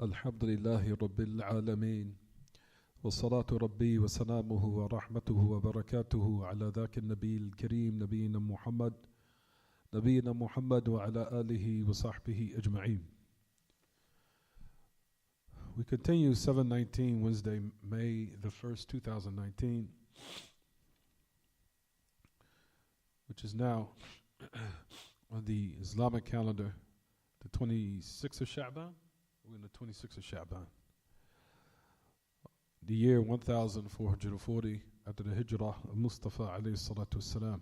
الحمد لله رب العالمين والصلاة ربي وسلامه ورحمته وبركاته على ذاك النبي الكريم نبينا محمد وعلى آله وصحبه أجمعين. We continue 7/19 Wednesday, May the 1st, 2019, which is now on the Islamic calendar, the 26th of Sha'ban. We're in the 26th of Sha'ban. The year 1440 after the Hijrah of Mustafa alayhi salatu wassalam.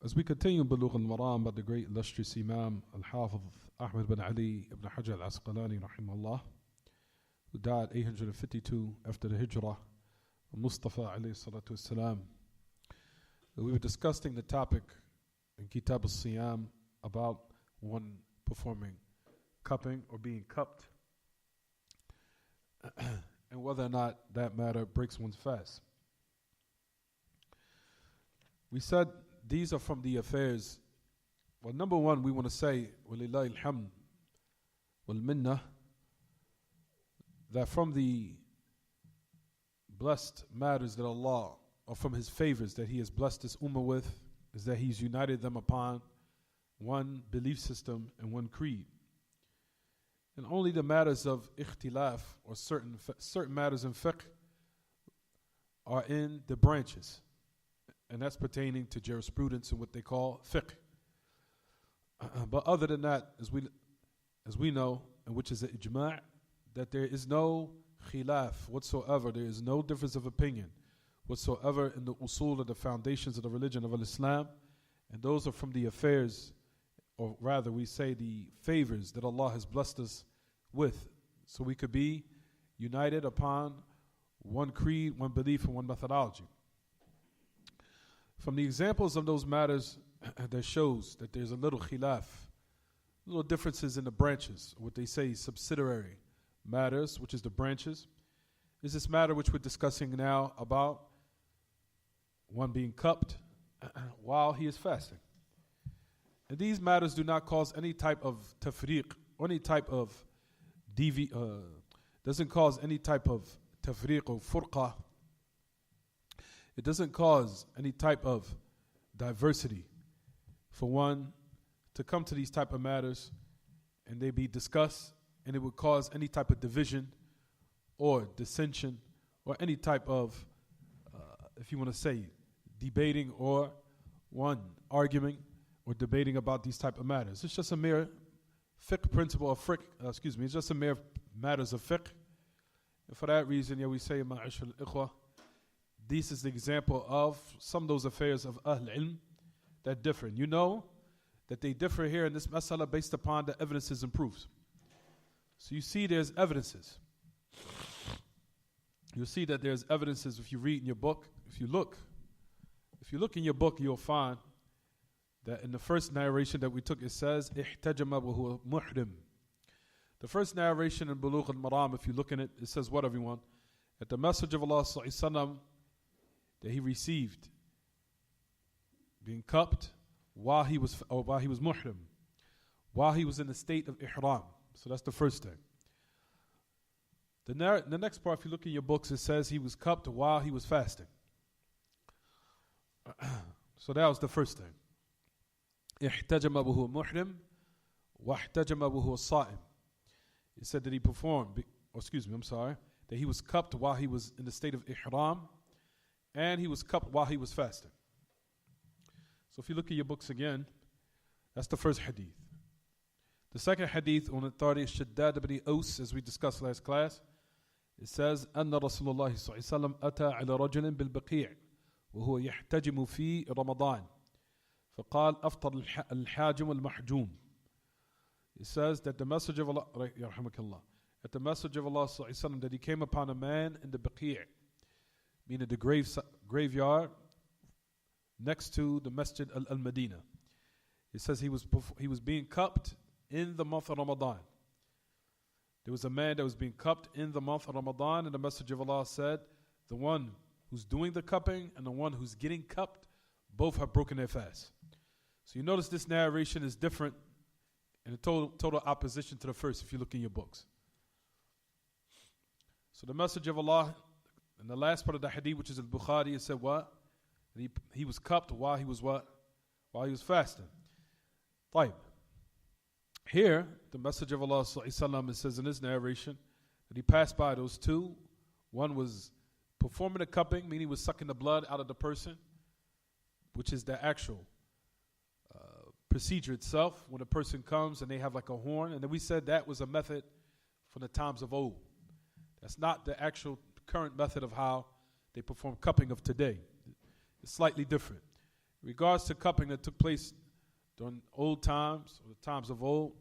As we continue Buloogh Al-Maraam by the great illustrious Imam Al-Hafiz Ahmad bin Ali ibn Hajar Al-Asqalani rahimahullah, who died 852 after the Hijrah of Mustafa alayhi salatu wassalam. We were discussing the topic in Kitab al-Siyam about one performing cupping or being cupped and whether or not that matter breaks one's fast. We said these are from the affairs. Well, number one, we want to say, وَلِلَّهِ الْحَمْدِ وَالْمِنَّةِ, that from the blessed matters that Allah, or from His favors that He has blessed this ummah with, is that He's united them upon one belief system and one creed. And only the matters of ikhtilaf, or certain matters in fiqh, are in the branches. And that's pertaining to jurisprudence and what they call fiqh. But other than that, as we know, and which is the ijma', that there is no khilaf whatsoever, there is no difference of opinion whatsoever in the usul of the foundations of the religion of Islam, and those are from the affairs, or rather we say the favors that Allah has blessed us with, so we could be united upon one creed, one belief, and one methodology. From the examples of those matters that shows that there's a little khilaf, little differences in the branches, what they say subsidiary matters, which is the branches, is this matter which we're discussing now about one being cupped while he is fasting. And these matters do not cause any type of tafriq, or any type of doesn't cause any type of tafriq or furqa. It doesn't cause any type of diversity for one to come to these type of matters and they be discussed, and it would cause any type of division or dissension or any type of, if you want to say, debating or one arguing or debating about these type of matters. It's just a mere fiqh principle of it's just a mere matters of fiqh. And for that reason, we say, ma'ashal ikhwa, this is the example of some of those affairs of Ahl Ilm that differ. And you know that they differ here in this masala based upon the evidences and proofs. So you see there's evidences. You'll see that there's evidences if you read in your book. If you look in your book, you'll find that in the first narration that we took, it says, احتجم وهو محرم. The first narration in Buloogh Al-Maraam, if you look in it, it says what, everyone? That the message of Allah sallallahu alaihi wasallam that he received being cupped while he was muhrim, while he was in the state of ihram. So that's the first thing. The next part, if you look in your books, it says he was cupped while he was fasting. So that was the first thing. احتجم وهو محرم واحتجم وهو صائم. It said that he performed, that he was cupped while he was in the state of ihram, and he was cupped while he was fasting. So if you look at your books again, that's the first hadith. The second hadith on authority is Shaddad ibn Aus, as we discussed last class. It says, أن رسول الله صلى الله عليه وسلم أتى على رجل بالبقيع وهو يحتجم في رمضان فقال أفطر الحاجم والمحجوم. It says that the message of Allah, that the message of Allah صلى الله عليه وسلم, that he came upon a man in the Baqi', meaning the graveyard next to the Masjid al-Madinah. It says he was being cupped in the month of Ramadan. There was a man that was being cupped in the month of Ramadan, and the Message of Allah said, the one who's doing the cupping and the one who's getting cupped, both have broken their fast. So you notice this narration is different in a total opposition to the first if you look in your books. So the message of Allah, in the last part of the hadith, which is Al-Bukhari, it said what? He was cupped while he was what? While he was fasting. طيب. Here, the message of Allah, it says in this narration, that he passed by those two. One was performing the cupping, meaning he was sucking the blood out of the person, which is the actual procedure itself, when a person comes and they have like a horn. And then we said that was a method from the times of old. That's not the actual current method of how they perform cupping of today. It's slightly different. In regards to cupping that took place during old times, or the times of old,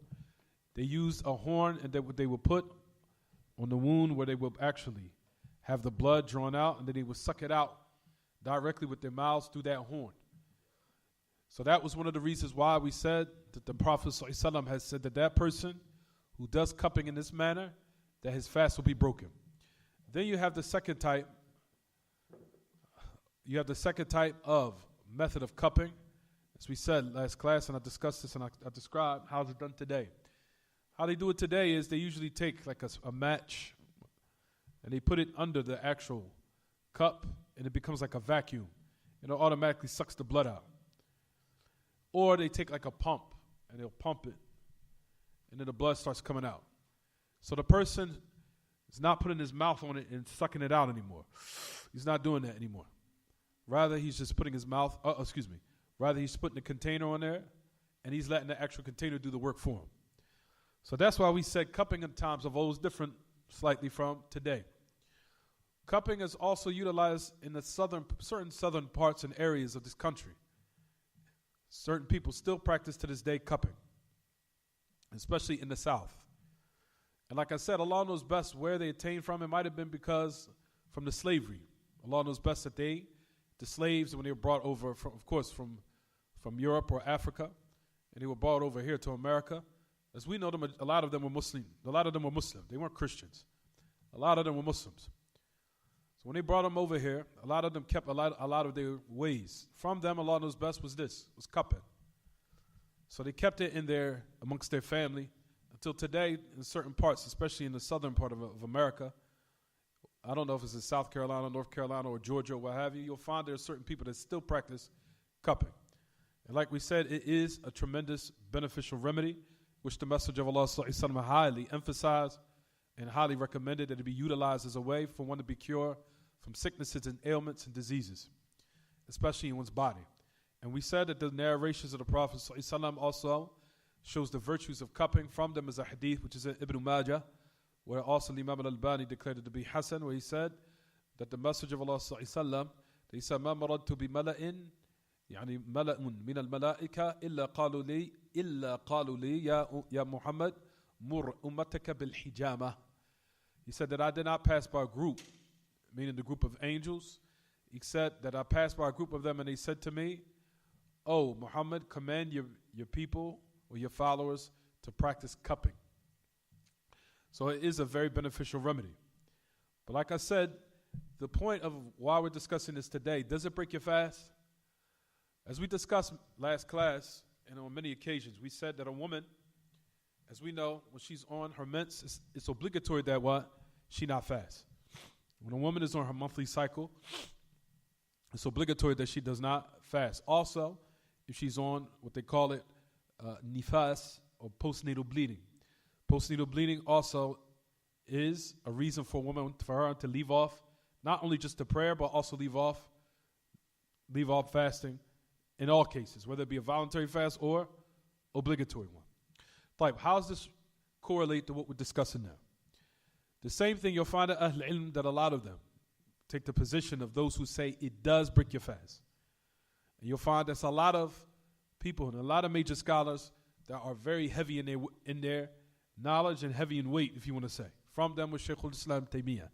they used a horn and they would put on the wound where they would actually have the blood drawn out, and then they would suck it out directly with their mouths through that horn. So that was one of the reasons why we said that the Prophet ﷺ has said that that person who does cupping in this manner, that his fast will be broken. Then you have the second type. You have the second type of method of cupping. As we said last class, and I discussed this and I described how it's done today. How they do it today is they usually take like a match and they put it under the actual cup, and it becomes like a vacuum, and it automatically sucks the blood out. Or they take like a pump and they'll pump it, and then the blood starts coming out. So the person is not putting his mouth on it and sucking it out anymore. He's not doing that anymore. Rather, he's just putting his mouth, rather he's putting the container on there, and he's letting the actual container do the work for him. So that's why we said cupping in times of old is different slightly from today. Cupping is also utilized in the certain southern parts and areas of this country. Certain people still practice to this day cupping, especially in the South. And like I said, Allah knows best where they attained from. It might have been because from the slavery. Allah knows best that the slaves, when they were brought over, from Europe or Africa, and they were brought over here to America, as we know them, a lot of them were Muslim. A lot of them were Muslim. They weren't Christians. A lot of them were Muslims. So when they brought them over here, a lot of them kept a lot of their ways. From them, Allah knows best was cupping. So they kept it in there amongst their family until today in certain parts, especially in the southern part of America. I don't know if it's in South Carolina, North Carolina, or Georgia, or what have you. You'll find there are certain people that still practice cupping. And like we said, it is a tremendous beneficial remedy, which the Messenger of Allah ﷺ highly emphasized and highly recommended that it be utilized as a way for one to be cured from sicknesses and ailments and diseases, especially in one's body. And we said that the narrations of the Prophet ﷺ also shows the virtues of cupping. From them is a hadith which is in Ibn Majah, where also Imam Al-Albani declared it to be Hasan, where he said that the Messenger of Allah ﷺ, he said, مَا مَرَدْتُ بِمَلَئٍ يعني ملأ من الملائكة إلا قالوا لي يا محمد مر أمتك بالحجامة. He said that I did not pass by a group, meaning the group of angels. He said that I passed by a group of them and they said to me, "Oh Muhammad, command your people or your followers to practice cupping." So it is a very beneficial remedy. But like I said, the point of why we're discussing this today, does it break your fast? As we discussed last class, and on many occasions, we said that a woman, as we know, when she's on her mens, it's obligatory that what? She not fast. When a woman is on her monthly cycle, it's obligatory that she does not fast. Also, if she's on what they call it, nifas, or postnatal bleeding. Postnatal bleeding also is a reason for a woman, for her to leave off, not only just the prayer, but also leave off fasting in all cases, whether it be a voluntary fast or obligatory one. Like, how does this correlate to what we're discussing now? The same thing you'll find at Ahl Ilm, that a lot of them take the position of those who say it does break your fast. And you'll find there's a lot of people and a lot of major scholars that are very heavy in their knowledge and heavy in weight, if you want to say. From them was Shaykh al-Islam Taymiyyah.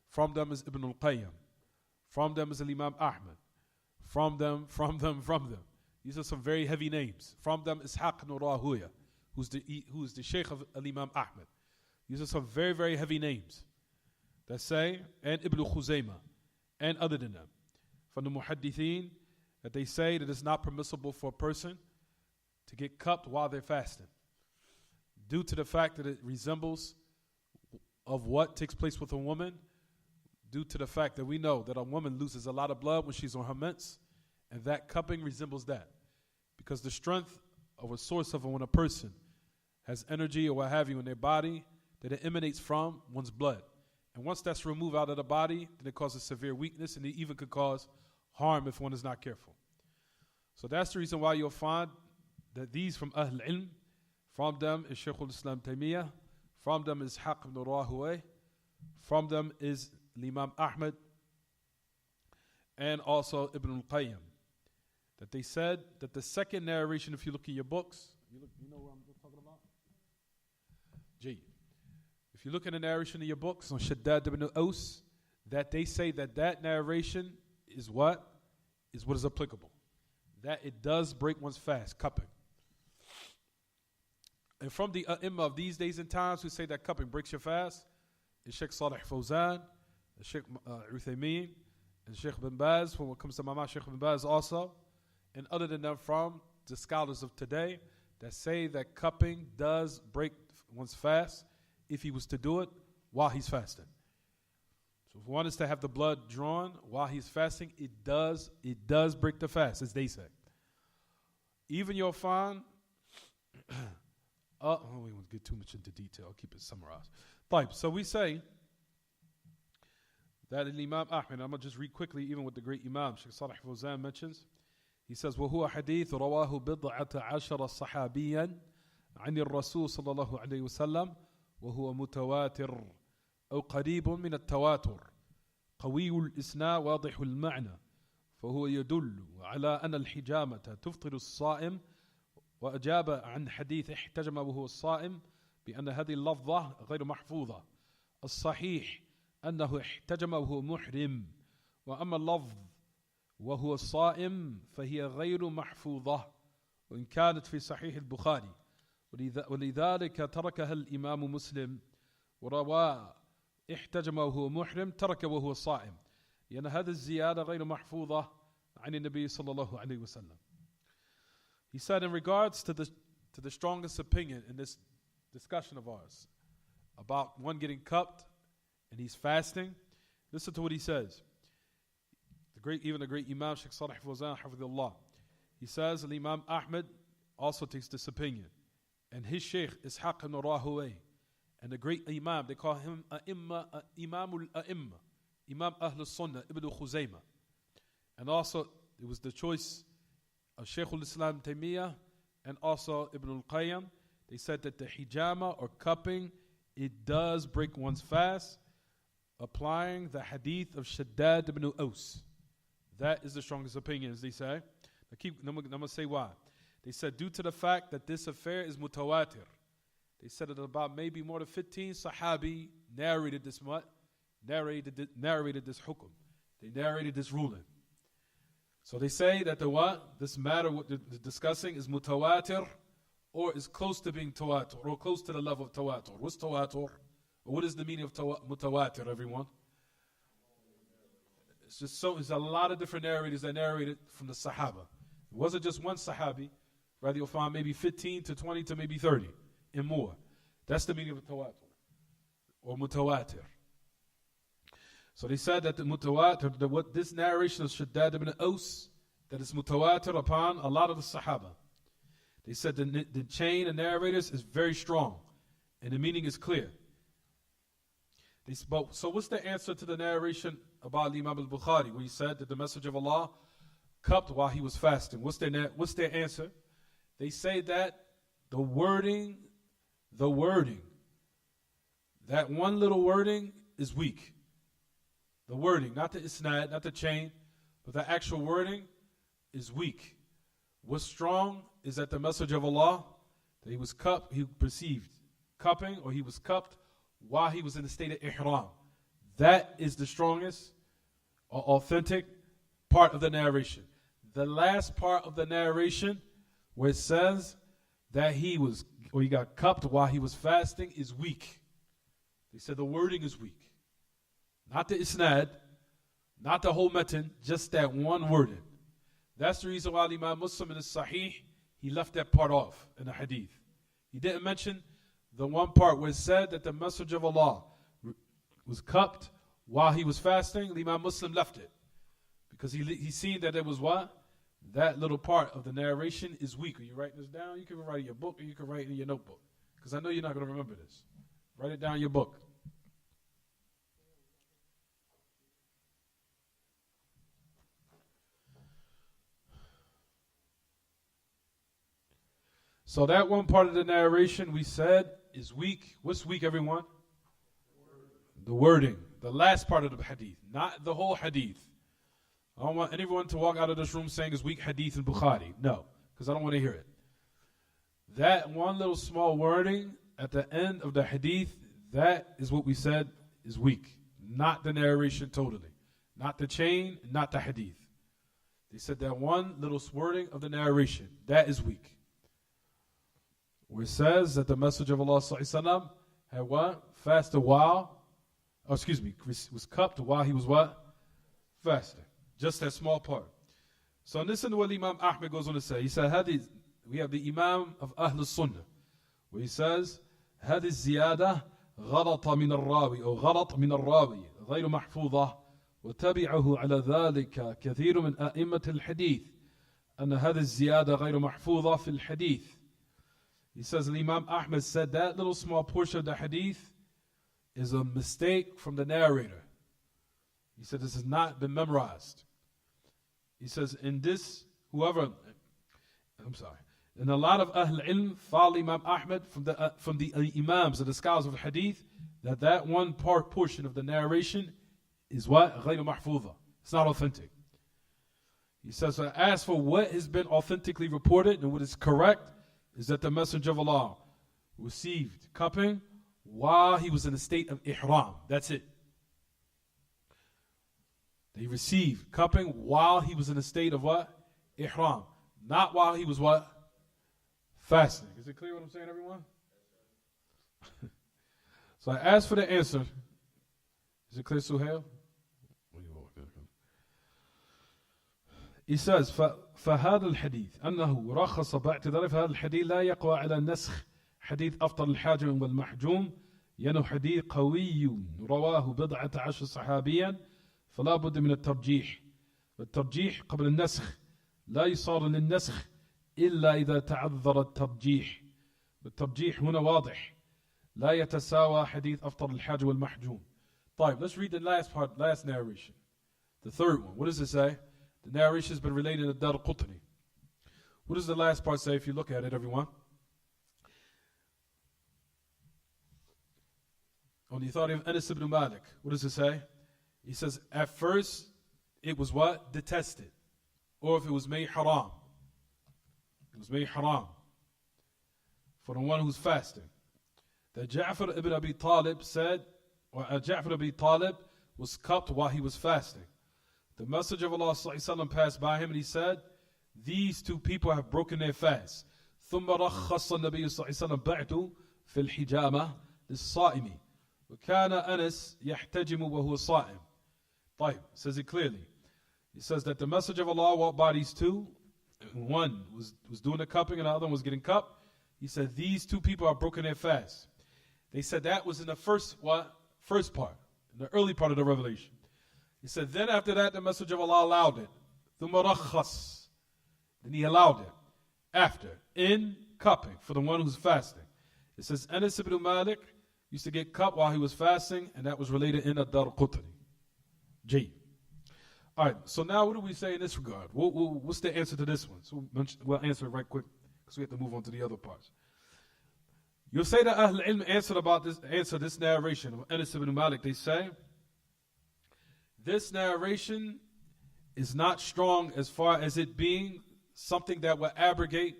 From them is Ibn al-Qayyim. From them is Imam Ahmad. From them. These are some very heavy names. From them is Ishaq ibn Rahuya, who's the Shaykh of Imam Ahmad. These are some very, very heavy names that say, and Ibn Khuzaymah, and other than them. From the Muhaddithin, that they say that it's not permissible for a person to get cupped while they're fasting, due to the fact that it resembles of what takes place with a woman, due to the fact that we know that a woman loses a lot of blood when she's on her mens, and that cupping resembles that. Because the strength of a source of when a person has energy or what have you in their body, that it emanates from one's blood. And once that's removed out of the body, then it causes severe weakness, and it even could cause harm if one is not careful. So that's the reason why you'll find that these from Ahl Ilm, from them is Shaykh al-Islam Taymiyyah, from them is Ishaq ibn Rahawayh, from them is Imam Ahmad, and also Ibn al-Qayyim, that they said that the second narration, if you look in your books, you know what I'm talking about? Gee. If you look at the narration in your books on Shaddad ibn Aus, that they say that that narration is what is applicable. That it does break one's fast, cupping. And from the Imam of these days and times who say that cupping breaks your fast, is Sheikh Salih Fawzan, Sheikh Uthaymeen, and Sheikh bin Baz, when it comes to Mama, Sheikh bin Baz also, and other than them from the scholars of today that say that cupping does break one's fast if he was to do it while he's fasting. So if one is to have the blood drawn while he's fasting, it does break the fast, as they say. Even you'll find, we won't get too much into detail, I'll keep it summarized. So we say that in Imam Ahmed, I'm going to just read quickly even what the great Imam, Sheikh Salih Fawzan mentions. He says, وَهُوَ حَدِيث رَوَاهُ بِضْعَةَ عَشَرَ صَحَابِيًّا عن الرسول صلى الله عليه وسلم وهو متواتر أو قريب من التواتر قوي الإسناد واضح المعنى فهو يدل على أن الحجامة تفطر الصائم وأجاب عن حديث احتجم وهو الصائم بأن هذه اللفظة غير محفوظة الصحيح أنه احتجم وهو محرم وأما اللفظ وهو الصائم فهي غير محفوظة وإن كانت في صحيح البخاري ولذلك تركها الإمام مسلم وروى احتجم وهو محرم ترك وهو صائم لأن هذه الزيادة غير محفوظة عن النبي صلى الله عليه وسلم. He said in regards to the strongest opinion in this discussion of ours about one getting cupped and he's fasting, listen to what he says. Even the great Imam Sheikh Salih Fawzan Hafidhullah, he says Imam Ahmed also takes this opinion, and his Sheikh Ishaq ibn Rahawayh, and the great Imam, they call him Imam al-A'imma, Imam Ahl Sunnah Ibn Khuzaymah, and also it was the choice of Shaykh al-Islam Taymiyyah and also Ibn al-Qayyim. They said that the hijama or cupping, it does break one's fast, applying the hadith of Shaddad ibn Aus. That is the strongest opinion, as they say. I'm going to say why. They said due to the fact that this affair is mutawatir. They said that about maybe more than 15 sahabi narrated this hukum. They narrated this ruling. So they say that this matter what they're discussing is mutawatir, or is close to being tawatur, or close to the level of tawatur. What's tawatur? What is the meaning of mutawatir, everyone? It's a lot of different narrators that narrated from the Sahaba. It wasn't just one Sahabi. Rather, you'll find maybe 15 to 20 to maybe 30 and more. That's the meaning of tawatur or mutawatir. So they said that the mutawatir, what this narration of Shaddad ibn Aus, that is mutawatir upon a lot of the Sahaba. They said the chain of narrators is very strong and the meaning is clear. They spoke. So what's the answer to the narration about Imam al-Bukhari where he said that the Messenger of Allah cupped while he was fasting? What's their answer? They say that the wording, that one little wording is weak. The wording, not the isnad, not the chain, but the actual wording is weak. What's strong is that the Messenger of Allah, that he was cupped, he perceived cupping, or he was cupped while he was in the state of ihram. That is the strongest or authentic part of the narration. The last part of the narration, where it says that he got cupped while he was fasting, is weak. They said the wording is weak. Not the isnad, not the whole matan, just that one wording. That's the reason why Imam Muslim in his Sahih, he left that part off in the hadith. He didn't mention the one part where it said that the Messenger of Allah was cupped while he was fasting. The Imam Muslim left it because he seen that it was what? That little part of the narration is weak. Are you writing this down? You can write it in your book or you can write it in your notebook, because I know you're not going to remember this. Write it down in your book. So that one part of the narration we said is weak. What's weak, everyone? The wording. The last part of the hadith, not the whole hadith. I don't want anyone to walk out of this room saying it's weak hadith in Bukhari. No, because I don't want to hear it. That one little small wording at the end of the hadith, that is what we said is weak. Not the narration totally. Not the chain, not the hadith. They said that one little wording of the narration, that is weak. Where it says that the Messenger of Allah ﷺ had what? Fasted while, was cupped while he was what? Fasting. Just that small part. So listen to what Imam Ahmed goes on to say. He said, we have the Imam of Ahl Sunnah, where he says, هذه الزيادة غلط من الراوي أو غلط من الراوي غير محفوظة وتبعه على ذلك كثير من أئمة الحديث أن هذه الزيادة غير محفوظة في الحديث. He says, Imam Ahmed said that little small portion of the hadith is a mistake from the narrator. He said this has not been memorized. He says, in a lot of Ahl Ilm follow Imam Ahmed from the Imams and the scholars of the hadith, that one portion of the narration is what? غير محفوظة. It's not authentic. He says, so as for what has been authentically reported and what is correct, is that the Messenger of Allah received cupping while he was in a state of ihram. That's it. He received cupping while he was in a state of what? Ihram. Not while he was what? Fasting. Is it clear what I'm saying, everyone? So I asked for the answer. Is it clear, Suhail? He says, فهذا الحديث أنه رخص باعتذار فهذا الحديث لا يقوى على نسخ حديث أفطر الحاجم والمحجوم ينه حديث قوي رواه 11 صحابيا فلا بد من الترجيح. والترجيح قبل النسخ لا يصار للنسخ إلا إذا تعذر الترجيح. والترجيح هنا واضح لا يتساوى حديث أفطر الحاج والمحجوم. طيب, let's read the last narration. The third one. What does it say? The narration has been related to Dar-Qutni. What does the last part say if you look at it, everyone? On the authority of Anas ibn Malik, what does it say? He says, at first, it was what? Detested. Or if it was made haram. It was made haram. For the one who's fasting. That Ja'far ibn Abi Talib said, or Ja'far ibn Abi Talib was cupped while he was fasting. The Messenger of Allah ﷺ passed by him and he said, these two people have broken their fast. ثم رخص النبي صلى الله عليه وسلم بعد في الحجامة للصائم وكان أنس يحتجم وهو صائم. طيب, says it clearly. He says that the Messenger of Allah walked by these two. One was doing the cupping and the other one was getting cupped. He said these two people are broken their fast. They said that was in the first part, in the early part of the revelation. He said, then after that, the Messenger of Allah allowed it. Then he allowed it. After, in cupping, for the one who's fasting. It says, Anas ibn Malik used to get cupped while he was fasting, and that was related in Ad-Dar-Qutni. J. Alright, so now what do we say in this regard? What's the answer to this one? So we'll answer it right quick, because we have to move on to the other parts. You'll say that Ahl Ilm answer this narration of Anas ibn Malik. They say, this narration is not strong as far as it being something that will abrogate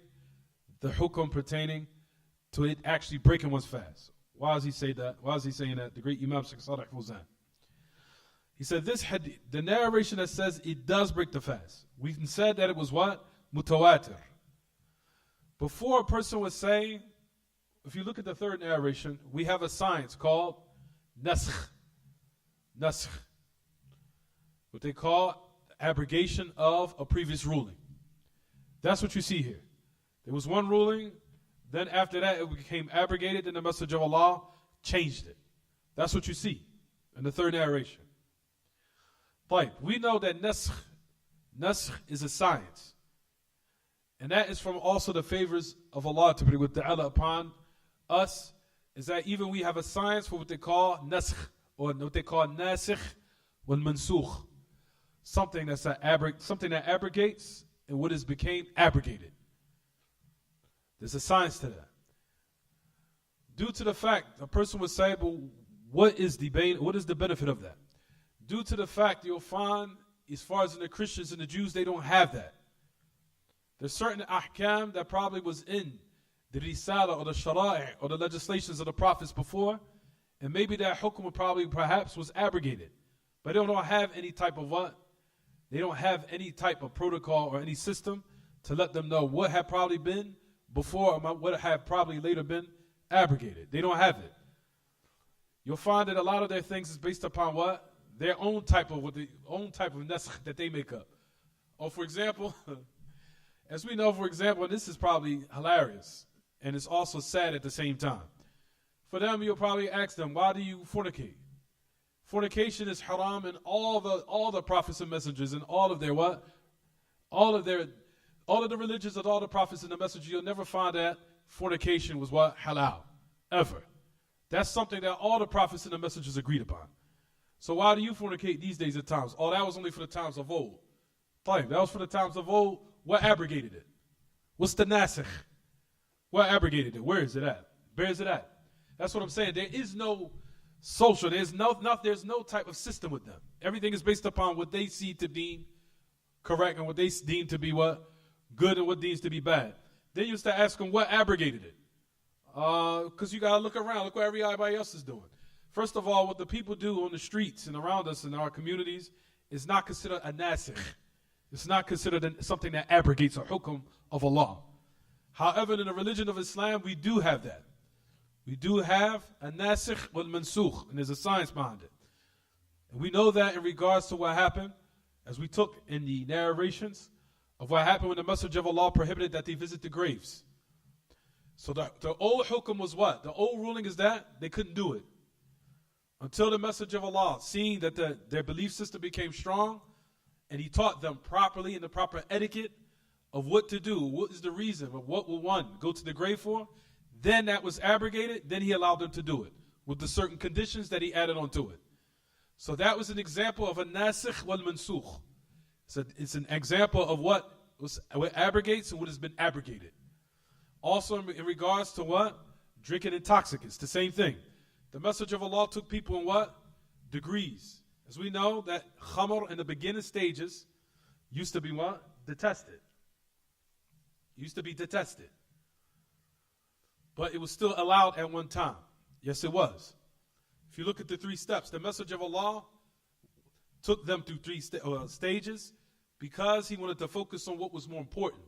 the hukum pertaining to it actually breaking one's fast. Why does he say that? Why is he saying that? The great Imam Sheikh Salih Fawzan. He said this hadith, the narration that says it does break the fast. We said that it was what? Mutawatir. Before a person was saying, if you look at the third narration, we have a science called naskh. Naskh. What they call abrogation of a previous ruling. That's what you see here. There was one ruling, then after that it became abrogated, and the Messenger of Allah changed it. That's what you see in the third narration. But we know that naskh is a science. And that is from also the favors of Allah Ta'ala upon us, is that even we have a science for what they call naskh, or what they call nasikh wal mansukh. Something that abrogates and what is became abrogated. There's a science to that. Due to the fact, a person would say, but what is the benefit of that? Due to the fact you'll find, as far as in the Christians and the Jews, they don't have that. There's certain ahkam that probably was in the risala or the shara'i or the legislations of the prophets before, and maybe that hukm perhaps was abrogated. But they don't have any type of what? They don't have any type of protocol or any system to let them know what had probably been before or what had probably later been abrogated. They don't have it. You'll find that a lot of their things is based upon what? Their own type of naskh that they make up. Or for example, as we know, for example, and this is probably hilarious, and it's also sad at the same time. For them, you'll probably ask them, why do you fornicate? Fornication is haram in all the prophets and messengers and all of their what? All of the religions of all the prophets and the messengers. You'll never find that fornication was what? Halal. Ever. That's something that all the prophets and the messengers agreed upon. So why do you fornicate these days at times? Oh, that was only for the times of old. That was for the times of old. What abrogated it? What's the nasikh? What abrogated it? Where is it at? Where is it at? That's what I'm saying. There is no social. There's no type of system with them. Everything is based upon what they see to be correct and what they deem to be what? Good and what deems to be bad. They used to ask them what abrogated it. Because you got to look around. Look what everybody else is doing. First of all, what the people do on the streets and around us in our communities is not considered a nasikh. It's not considered something that abrogates a hukum of Allah. However, in the religion of Islam, we do have that. We do have a nasikh wal mansukh, and there's a science behind it. And we know that in regards to what happened, as we took in the narrations of what happened when the Messenger of Allah prohibited that they visit the graves. So the old hukum was what? The old ruling is that they couldn't do it. Until the Messenger of Allah, seeing that their belief system became strong, and he taught them properly in the proper etiquette of what to do, what is the reason of what will one go to the grave for, then that was abrogated, then he allowed them to do it with the certain conditions that he added onto it. So that was an example of a nasikh wal mansukh. So it's an example of what abrogates and what has been abrogated. Also in regards to what? Drinking intoxicants, the same thing. The Messenger of Allah took people in what? Degrees. As we know that khamr in the beginning stages used to be what? Detested. Used to be detested. But it was still allowed at one time. Yes, it was. If you look at the 3 steps, the Messenger of Allah took them through 3 stages because he wanted to focus on what was more important,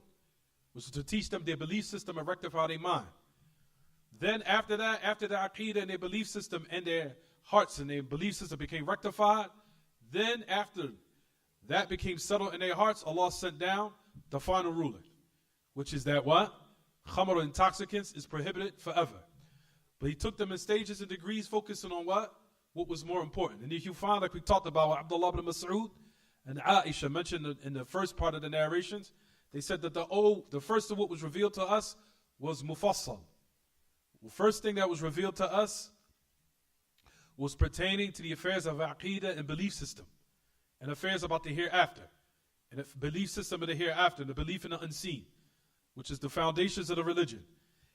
which was to teach them their belief system and rectify their mind. Then after that, after the aqidah and their belief system and their hearts and their belief system became rectified, then after that became settled in their hearts, Allah sent down the final ruling, which is that what? Khamr, intoxicants, is prohibited forever. But he took them in stages and degrees, focusing on what? What was more important. And if you find, like we talked about, Abdullah ibn Mas'ud and Aisha mentioned in the first part of the narrations, they said that the first of what was revealed to us was mufassal. The first thing that was revealed to us was pertaining to the affairs of aqidah and belief system, and affairs about the hereafter, and the belief system of the hereafter, and the belief in the unseen, which is the foundations of the religion.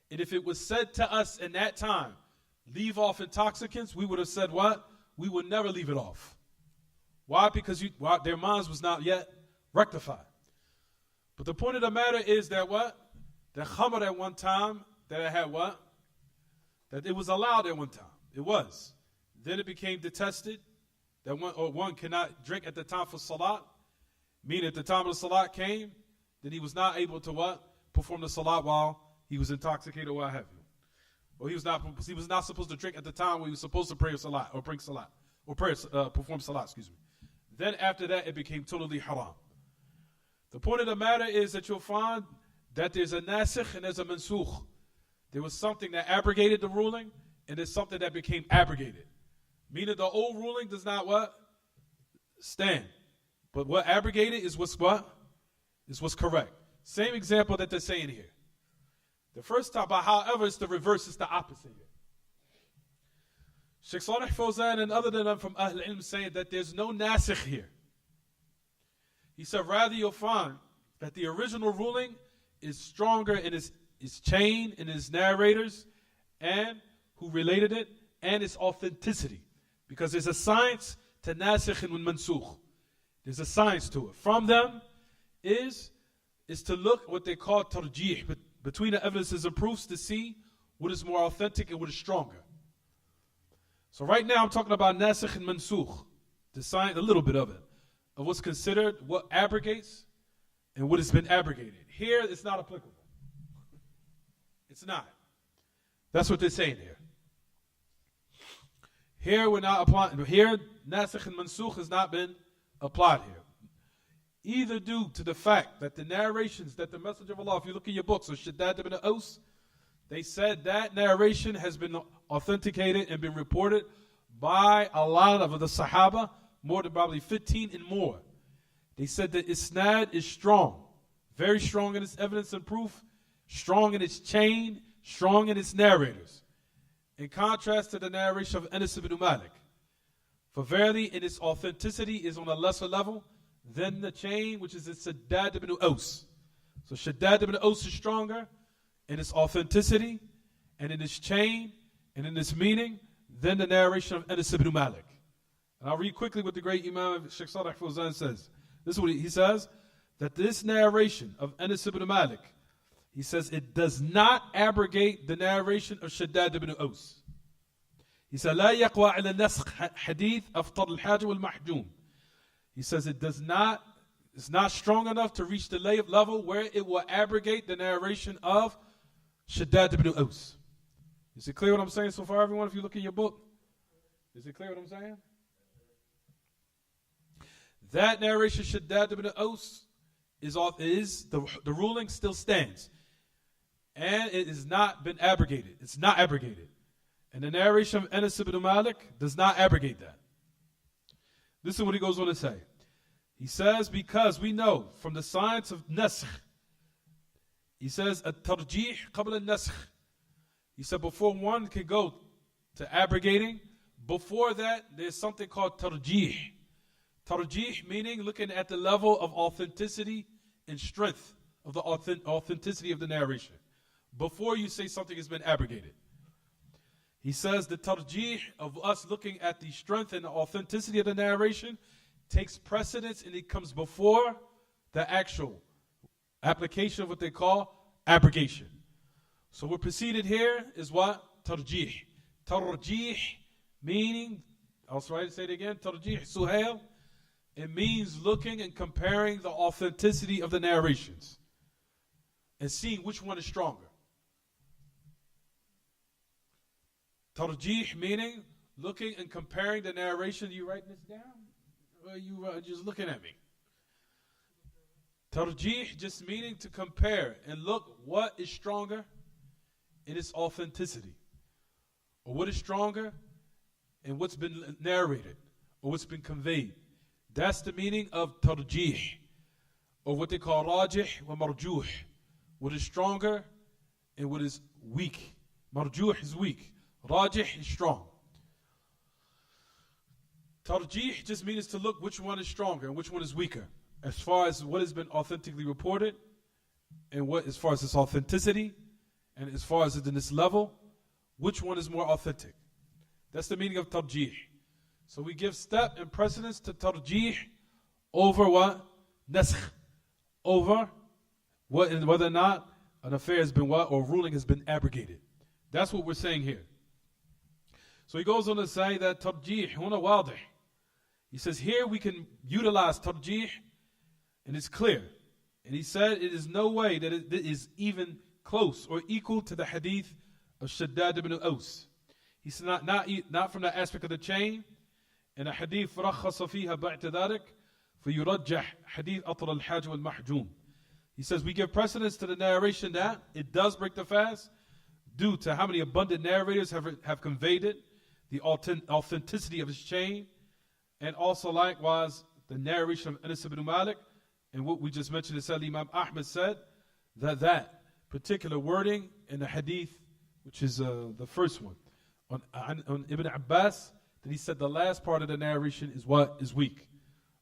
And if it was said to us in that time, leave off intoxicants, we would have said what? We would never leave it off. Why? Because their minds was not yet rectified. But the point of the matter is that what? The khamr at one time, that it had what? That it was allowed at one time. It was. Then it became detested, that one cannot drink at the time for salat. Meaning at the time of the salat came, then he was not able to what? Perform the salat while he was intoxicated or what have you. Or he was not supposed to drink at the time when he was supposed to pray salat or bring salat or perform salat, excuse me. Then after that it became totally haram. The point of the matter is that you'll find that there's a nasikh and there's a mansukh. There was something that abrogated the ruling, and there's something that became abrogated. Meaning the old ruling does not what? Stand. But what abrogated is what's what? Is what's correct. Same example that they're saying here. The first time, but however, it's the reverse, it's the opposite here. Sheikh Salih Fawzan and other than them from Ahl Ilm saying that there's no nasikh here. He said rather you'll find that the original ruling is stronger in its chain, in its narrators, and who related it, and its authenticity. Because there's a science to nasikh and mansukh. There's a science to it. From them is to look what they call tarjih, between the evidences and proofs to see what is more authentic and what is stronger. So right now I'm talking about nasikh and mansukh, the science, a little bit of it, of what's considered, what abrogates, and what has been abrogated. Here it's not applicable. It's not. That's what they're saying here. Here we're not applying. Here nasikh and mansukh has not been applied here. Either due to the fact that the narrations that the Messenger of Allah, if you look in your books, of Shaddad ibn Aus, they said that narration has been authenticated and been reported by a lot of the Sahaba, more than probably 15 and more. They said that Isnad is strong, very strong in its evidence and proof, strong in its chain, strong in its narrators. In contrast to the narration of Anas ibn Malik. For verily in its authenticity is on a lesser level than the chain, which is Shaddad ibn Aus. So Shaddad ibn Aus is stronger in its authenticity and in its chain and in its meaning than the narration of Anas ibn Malik. And I'll read quickly what the great Imam Sheikh Salih Fawzan says. This is what he says, that this narration of Anas ibn Malik, he says it does not abrogate the narration of Shaddad ibn Aus. He said, لا يقوى على نسخ حديث أفطر الحاج والمحجوم. He says it's not strong enough to reach the level where it will abrogate the narration of Shaddad ibn Aus. Is it clear what I'm saying so far, everyone, if you look in your book? Is it clear what I'm saying? That narration, Shaddad ibn Aus, is the ruling still stands. And it has not been abrogated. It's not abrogated. And the narration of Anas ibn Malik does not abrogate that. This is what he goes on to say. He says, because we know from the science of naskh, he says, at-tarjih qabla al-naskh. He said, before one can go to abrogating, before that, there's something called tarjih. Tarjih meaning looking at the level of authenticity and strength of the authenticity of the narration. Before you say something has been abrogated. He says the tarjih of us looking at the strength and the authenticity of the narration takes precedence and it comes before the actual application of what they call abrogation. So what preceded here is what? Tarjih. Tarjih meaning, I'll try to say it again, tarjih suhail. It means looking and comparing the authenticity of the narrations and seeing which one is stronger. Tarjih meaning looking and comparing the narration. You writing this down? Or you just looking at me? Tarjih just meaning to compare and look what is stronger in its authenticity. Or what is stronger in what's been narrated or what's been conveyed. That's the meaning of tarjih, or what they call rajih wa marjuh. What is stronger and what is weak. Marjuh is weak. Rajih is strong. Tarjih just means to look which one is stronger and which one is weaker, as far as what has been authentically reported, and what as far as its authenticity, and as far as in its level, which one is more authentic. That's the meaning of tarjih. So we give step and precedence to tarjih over what? Naskh. Over what and whether or not an affair has been what, or ruling has been abrogated. That's what we're saying here. So he goes on to say that tarjih huna wadih. He says here we can utilize tarjih and it's clear. And he said it is no way that it is even close or equal to the hadith of Shaddad ibn Aus. He said not from the aspect of the chain. And a hadith رخص فيها بعد ذلك فيرجح حديث أطر الحاج والمحجوم. He says we give precedence to the narration that it does break the fast due to how many abundant narrators have conveyed it, the authenticity of his chain, and also likewise the narration of Anas ibn Malik, and what we just mentioned is Imam Ahmad said that particular wording in the hadith, which is the first one, on Ibn Abbas, that he said the last part of the narration is what is weak.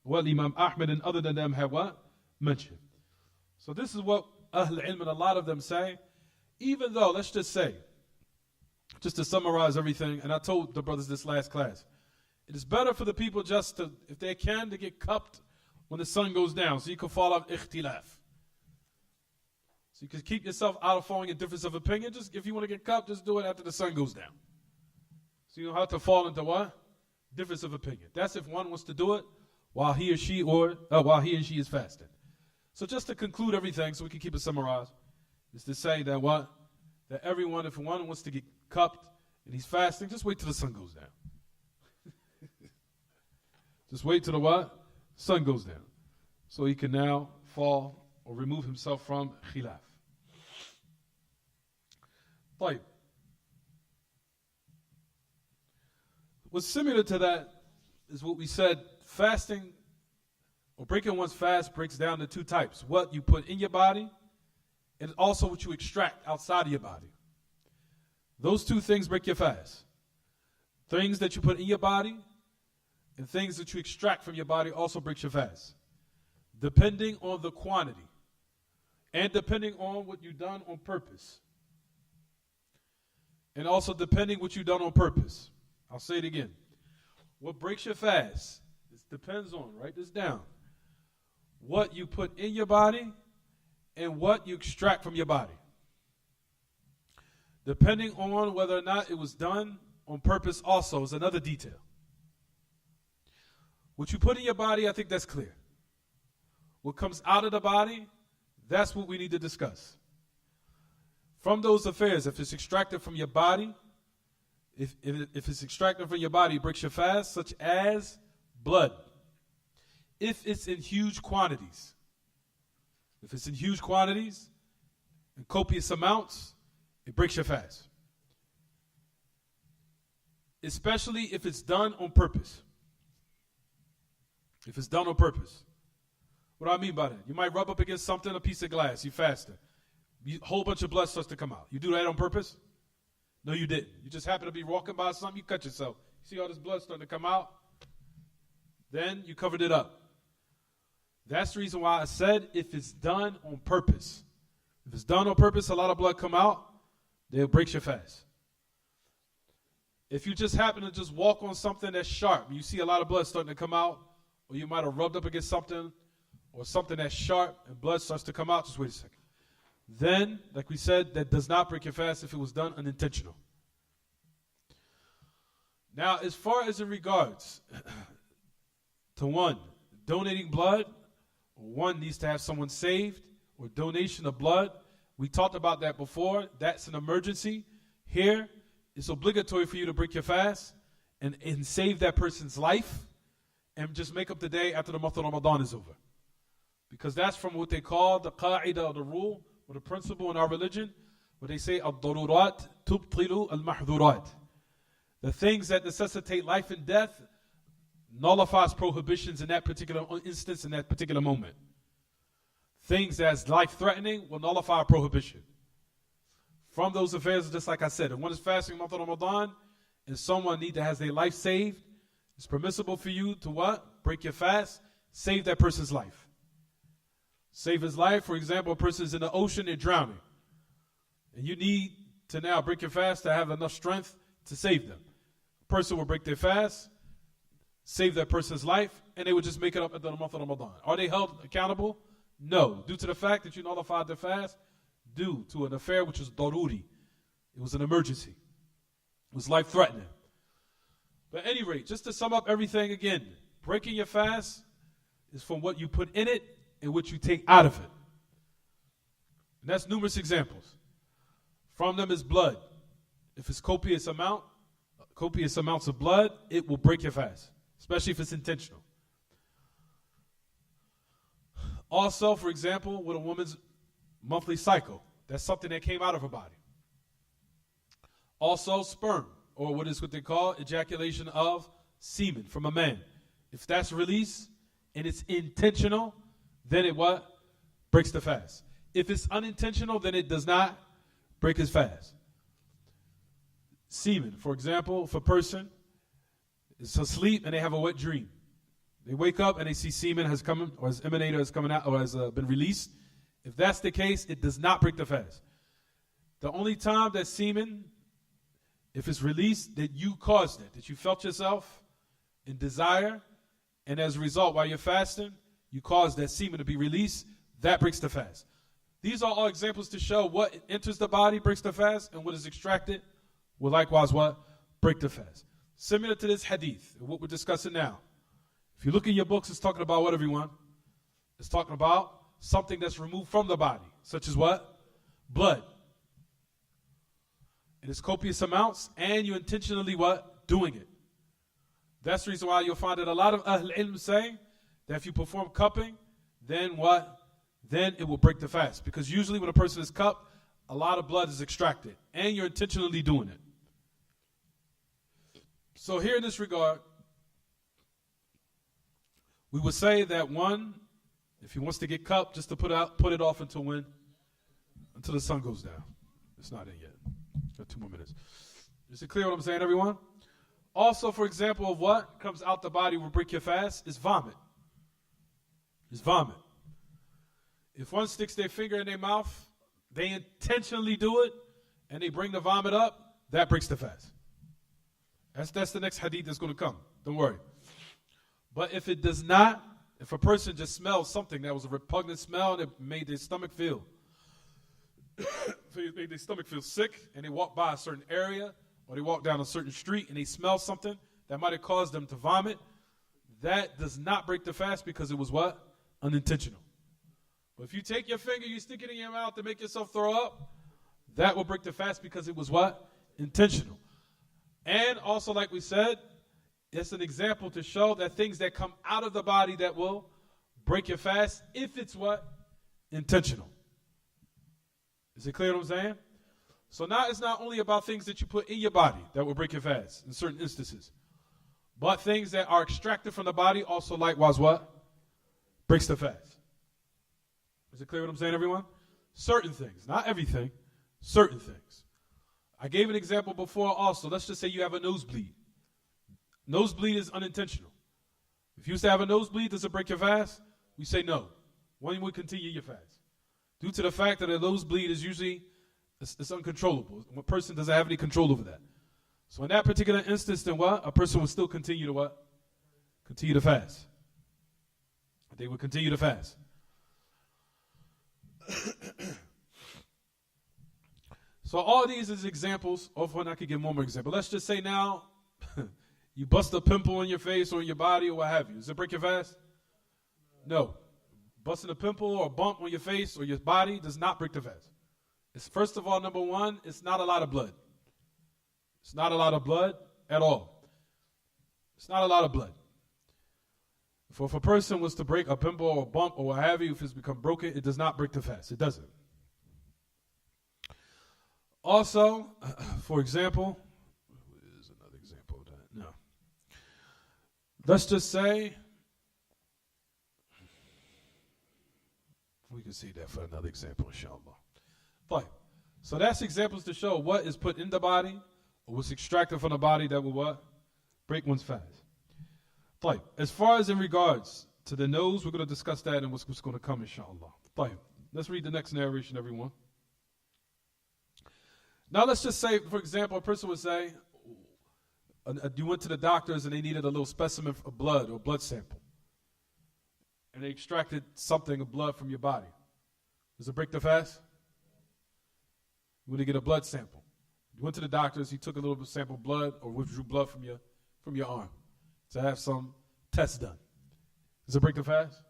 What Imam Ahmad and other than them have what? Mentioned. So this is what Ahl Ilm and a lot of them say, even though, let's just say, just to summarize everything, and I told the brothers this last class, it is better for the people just to, if they can, to get cupped when the sun goes down, so you can fall off ikhtilaf. So you can keep yourself out of falling in difference of opinion. Just if you want to get cupped, just do it after the sun goes down. So you don't have to fall into what? Difference of opinion. That's if one wants to do it while he or she is fasting. So just to conclude everything, so we can keep it summarized, is to say that what? That everyone, if one wants to get cupped and he's fasting, just wait till the sun goes down. Just wait till the what? Sun goes down. So he can now fall or remove himself from khilaf. طيب. What's similar to that is what we said, fasting or breaking one's fast breaks down to two types. What you put in your body and also what you extract outside of your body. Those two things break your fast. Things that you put in your body and things that you extract from your body also breaks your fast. Depending on the quantity and depending on what you've done on purpose. And also depending what you've done on purpose. I'll say it again. What breaks your fast? This depends on, write this down, what you put in your body and what you extract from your body. Depending on whether or not it was done on purpose also is another detail. What you put in your body, I think that's clear. What comes out of the body, that's what we need to discuss. From those affairs, if it's extracted from your body, if it's extracted from your body, it breaks your fast, such as blood. If it's in huge quantities. If it's in huge quantities and copious amounts, it breaks your fast. Especially if it's done on purpose. If it's done on purpose. What do I mean by that? You might rub up against something, a piece of glass, you fasted. A whole bunch of blood starts to come out. You do that on purpose? No, you didn't. You just happen to be walking by something, you cut yourself. You see all this blood starting to come out? Then you covered it up. That's the reason why I said if it's done on purpose. If it's done on purpose, a lot of blood come out, then it breaks your fast. If you just happen to just walk on something that's sharp, you see a lot of blood starting to come out, or you might have rubbed up against something, or something that's sharp and blood starts to come out, just wait a second. Then, like we said, that does not break your fast if it was done unintentional. Now, as far as in regards to one, donating blood, one needs to have someone saved, or donation of blood. We talked about that before. That's an emergency. Here, it's obligatory for you to break your fast and save that person's life and just make up the day after the month of Ramadan is over. Because that's from what they call the qa'idah, or the rule, or the principle in our religion, where they say, ad-darurat tubtilu al-mahdhurat. The things that necessitate life and death nullifies prohibitions in that particular instance, in that particular moment. Things that's life-threatening will nullify a prohibition. From those affairs, just like I said, if one is fasting month of Ramadan and someone has their life saved, it's permissible for you to what? Break your fast, save that person's life. Save his life. For example, a person is in the ocean, they're drowning. And you need to now break your fast to have enough strength to save them. A person will break their fast, save that person's life, and they would just make it up at the month of Ramadan. Are they held accountable? No. Due to the fact that you nullified their fast, due to an affair which was daruri. It was an emergency. It was life-threatening. But at any rate, just to sum up everything again, breaking your fast is from what you put in it and what you take out of it. And that's numerous examples. From them is blood. If it's copious amounts of blood, it will break your fast, especially if it's intentional. Also, for example, with a woman's monthly cycle, that's something that came out of her body. Also, sperm, or what they call ejaculation of semen from a man. If that's released and it's intentional, then it what? Breaks the fast. If it's unintentional, then it does not break his fast. Semen, for example, if a person is asleep and they have a wet dream, they wake up and they see semen has come or has emanated, has coming out, or has been released. If that's the case, it does not break the fast. The only time that semen, if it's released, that you caused it, that you felt yourself in desire, and as a result, while you're fasting, you caused that semen to be released, that breaks the fast. These are all examples to show what enters the body breaks the fast, and what is extracted will likewise what? Break the fast. Similar to this hadith, what we're discussing now. If you look in your books, it's talking about what, everyone? It's talking about something that's removed from the body, such as what? Blood. In its copious amounts, and you intentionally what? Doing it. That's the reason why you'll find that a lot of Ahl Ilm say that if you perform cupping, then what? Then it will break the fast. Because usually when a person is cupped, a lot of blood is extracted, and you're intentionally doing it. So here in this regard, we would say that one, if he wants to get cupped, just to put it off until when? Until the sun goes down. It's not in yet. Got 2 more minutes. Is it clear what I'm saying, everyone? Also, for example, of what comes out the body will break your fast is vomit. It's vomit. If one sticks their finger in their mouth, they intentionally do it, and they bring the vomit up, that breaks the fast. That's the next hadith that's going to come. Don't worry. But if it does not, if a person just smells something that was a repugnant smell and it made their stomach feel made their stomach feel sick, and they walk by a certain area or they walk down a certain street and they smell something that might have caused them to vomit, that does not break the fast because it was what? Unintentional. But if you take your finger, you stick it in your mouth to make yourself throw up, that will break the fast because it was what? Intentional. And also, like we said, it's an example to show that things that come out of the body that will break your fast, if it's what? Intentional. Is it clear what I'm saying? So now it's not only about things that you put in your body that will break your fast in certain instances, but things that are extracted from the body also likewise what? Breaks the fast. Is it clear what I'm saying, everyone? Certain things, not everything, certain things. I gave an example before also. Let's just say you have a nosebleed. Nosebleed is unintentional. If you used to have a nosebleed, does it break your fast? We say no. One would continue your fast. Due to the fact that a nosebleed is usually, it's uncontrollable. A person doesn't have any control over that. So in that particular instance, then what? A person will still continue to what? Continue to fast. They will continue to fast. So all these is examples of when I could give more examples. Let's just say now, you bust a pimple on your face or in your body or what have you. Does it break your fast? No. Busting a pimple or a bump on your face or your body does not break the fast. It's first of all, number one, it's not a lot of blood. It's not a lot of blood at all. It's not a lot of blood. If a person was to break a pimple or a bump or what have you, if it's become broken, it does not break the fast. It doesn't. Also, for example, here's another example of that. No. Let's just say, we can see that for another example, inshallah. Fine. So that's examples to show what is put in the body or what's extracted from the body that will what? Break one's fast. Fine. As far as in regards to the nose, we're going to discuss that and what's going to come, inshallah. Fine. Let's read the next narration, everyone. Now let's just say, for example, a person would say, you went to the doctors and they needed a little specimen of blood or blood sample. And they extracted something of blood from your body. Does it break the fast? You want to get a blood sample. You went to the doctors, he took a little bit of sample blood or withdrew blood from your arm to have some tests done. Does it break the fast?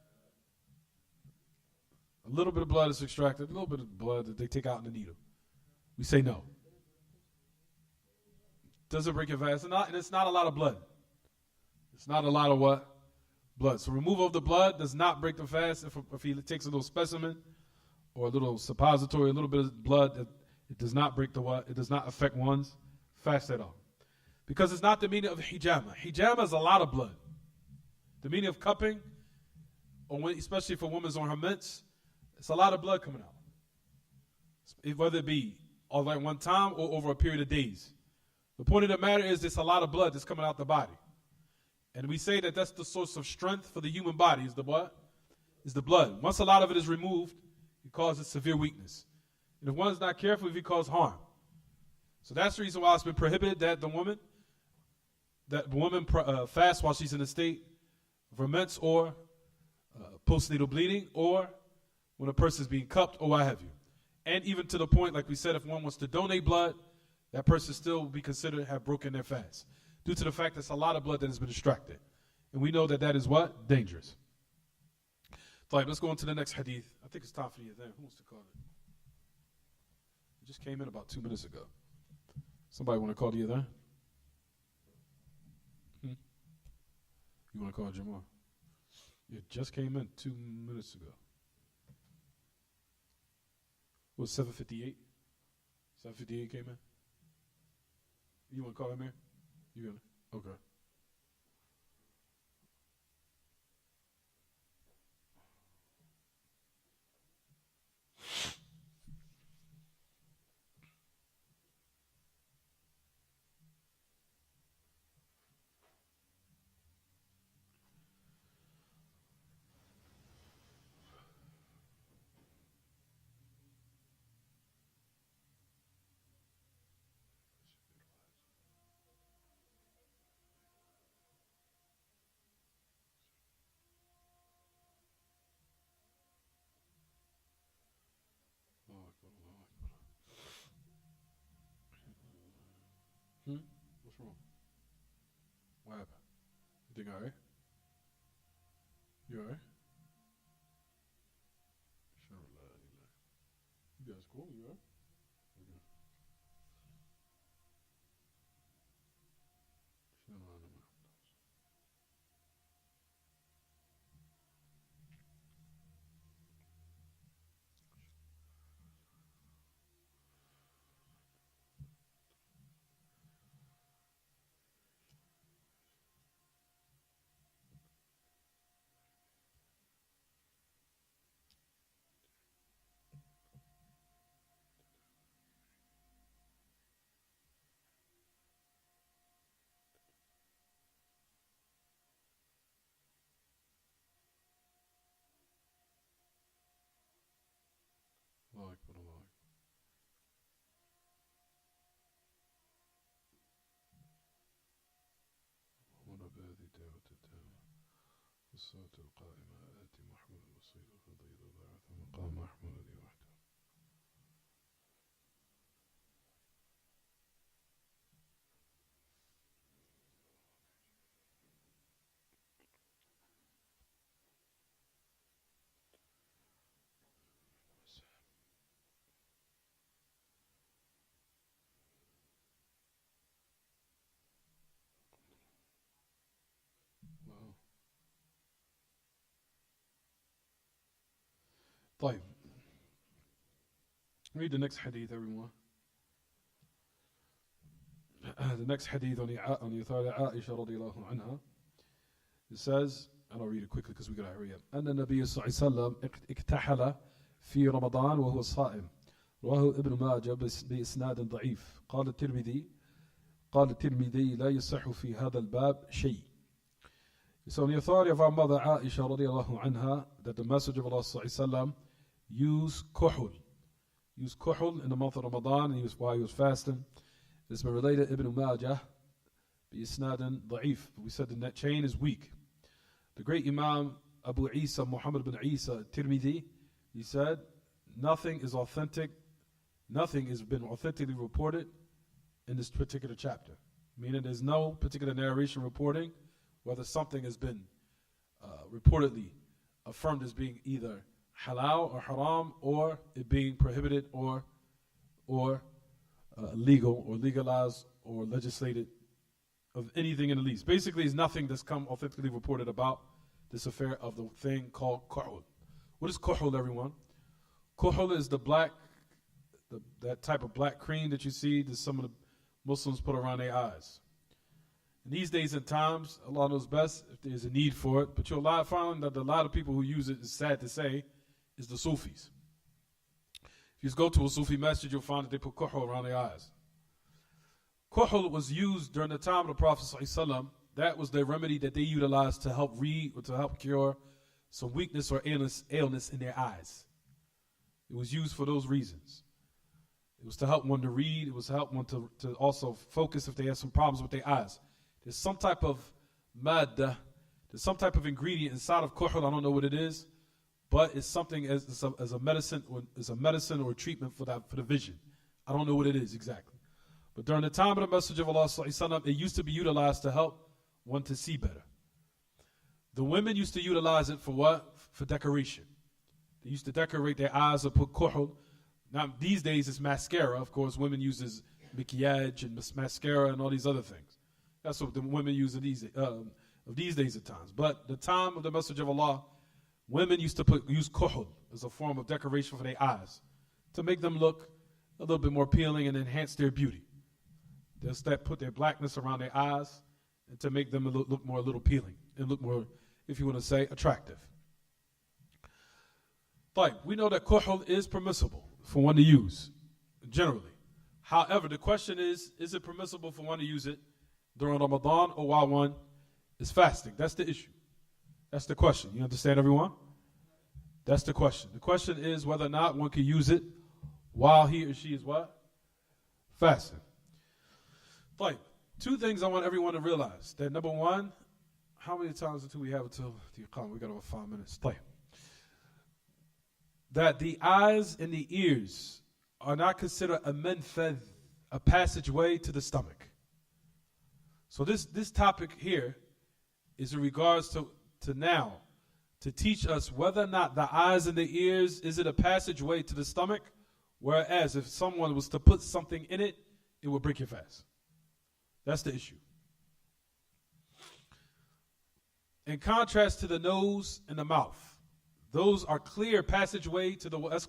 A little bit of blood is extracted, a little bit of blood that they take out in the needle. We say no. Does it break your fast? And it's not a lot of blood. It's not a lot of what? blood. So removal of the blood does not break the fast. If he takes a little specimen or a little suppository, a little bit of blood, it does not break the what? It does not affect one's fast at all. Because it's not the meaning of hijama. Hijama is a lot of blood. The meaning of cupping, especially for women's on her mens, it's a lot of blood coming out. Whether it be all at one time or over a period of days. The point of the matter is there's a lot of blood that's coming out the body. And we say that that's the source of strength for the human body is the what? Is the blood. Once a lot of it is removed, it causes severe weakness. And if one's not careful, it can cause harm. So that's the reason why it's been prohibited that the woman fast while she's in a state of her mens or postnatal bleeding, or when a person is being cupped or what have you. And even to the point, like we said, if one wants to donate blood, that person still will be considered to have broken their fast due to the fact that it's a lot of blood that has been extracted. And we know that that is what? Dangerous. Right, let's go on to the next hadith. I think it's time for the adhan. Who wants to call it? It just came in about 2 minutes ago. Somebody want to call the adhan? You want to call it, Jamal? It just came in 2 minutes ago. It was 7:58. 7:58 came in. You want to call him here? You gonna? Okay. What's wrong? What happened? You think all right? You all right? You guys cool? You all right? Okay. الله أكبر الله أكبر. اللهم رب هذه الدعوة التامة والصلاة القائمة آت محمد الوسيلة والفضيلة وبعث مقام محمود وحده. طيب. Read the next hadith, everyone. The next hadith on the authority of Aisha radiallahu anha. It says, and I'll read it quickly because we got to hurry up. أن النبي صلى الله عليه وسلم اكتحل في رمضان وهو صائم. رواه ابن ماجه بإسناد ضعيف. قال الترمذي لا يصح في هذا الباب شيء. So on the authority of our mother Aisha radiallahu anha, that the Messenger of Allah sallallahu alaihi wasallam used kuhul in the month of Ramadan, and while he was fasting. It's been related Ibn Majah bi-isnadin da'if. We said the net chain is weak. The great Imam Abu Isa Muhammad bin Isa Tirmidhi, he said nothing is authentic, nothing has been authentically reported in this particular chapter, meaning there's no particular narration reporting whether something has been reportedly affirmed as being either halal or haram, or it being prohibited or legal or legalized or legislated of anything in the least. Basically, it's nothing that's come authentically reported about this affair of the thing called kuhul. What is kuhul, everyone? Kuhul is the black, that type of black cream that you see that some of the Muslims put around their eyes. In these days and times, Allah knows best if there's a need for it, but you'll find that a lot of people who use it, is sad to say, is the Sufis. If you go to a Sufi masjid, you'll find that they put kuhul around their eyes. Kuhul was used during the time of the Prophet ﷺ. That was the remedy that they utilized to help read or to help cure some weakness or illness in their eyes. It was used for those reasons. It was to help one to read. It was to help one to also focus if they had some problems with their eyes. There's some type of madda, there's some type of ingredient inside of kuhul. I don't know what it is, but it's something as a medicine or a treatment for the vision. I don't know what it is exactly. But during the time of the Messenger of Allah, it used to be utilized to help one to see better. The women used to utilize it for what? For decoration. They used to decorate their eyes or put kuhul. Now, these days it's mascara. Of course, women uses maquillage and mascara and all these other things. That's what the women use of these days at times. But the time of the Messenger of Allah, women used to use kuhul as a form of decoration for their eyes to make them look a little bit more appealing and enhance their beauty. They'll put their blackness around their eyes and to make them look more a little appealing and look more, if you want to say, attractive. But we know that kuhul is permissible for one to use, generally. However, the question is it permissible for one to use it during Ramadan or while one is fasting? That's the issue. That's the question. You understand, everyone? That's the question. The question is whether or not one can use it while he or she is what? Fasting. Like, two things I want everyone to realize. That number one, how many times until we have until the Iqam? We got over 5 minutes. Like, that the eyes and the ears are not considered a manfadh, a passageway to the stomach. So this topic here is in regards to now, to teach us whether or not the eyes and the ears, is it a passageway to the stomach? Whereas if someone was to put something in it, it would break your fast. That's the issue. In contrast to the nose and the mouth, those are clear passageways to the what?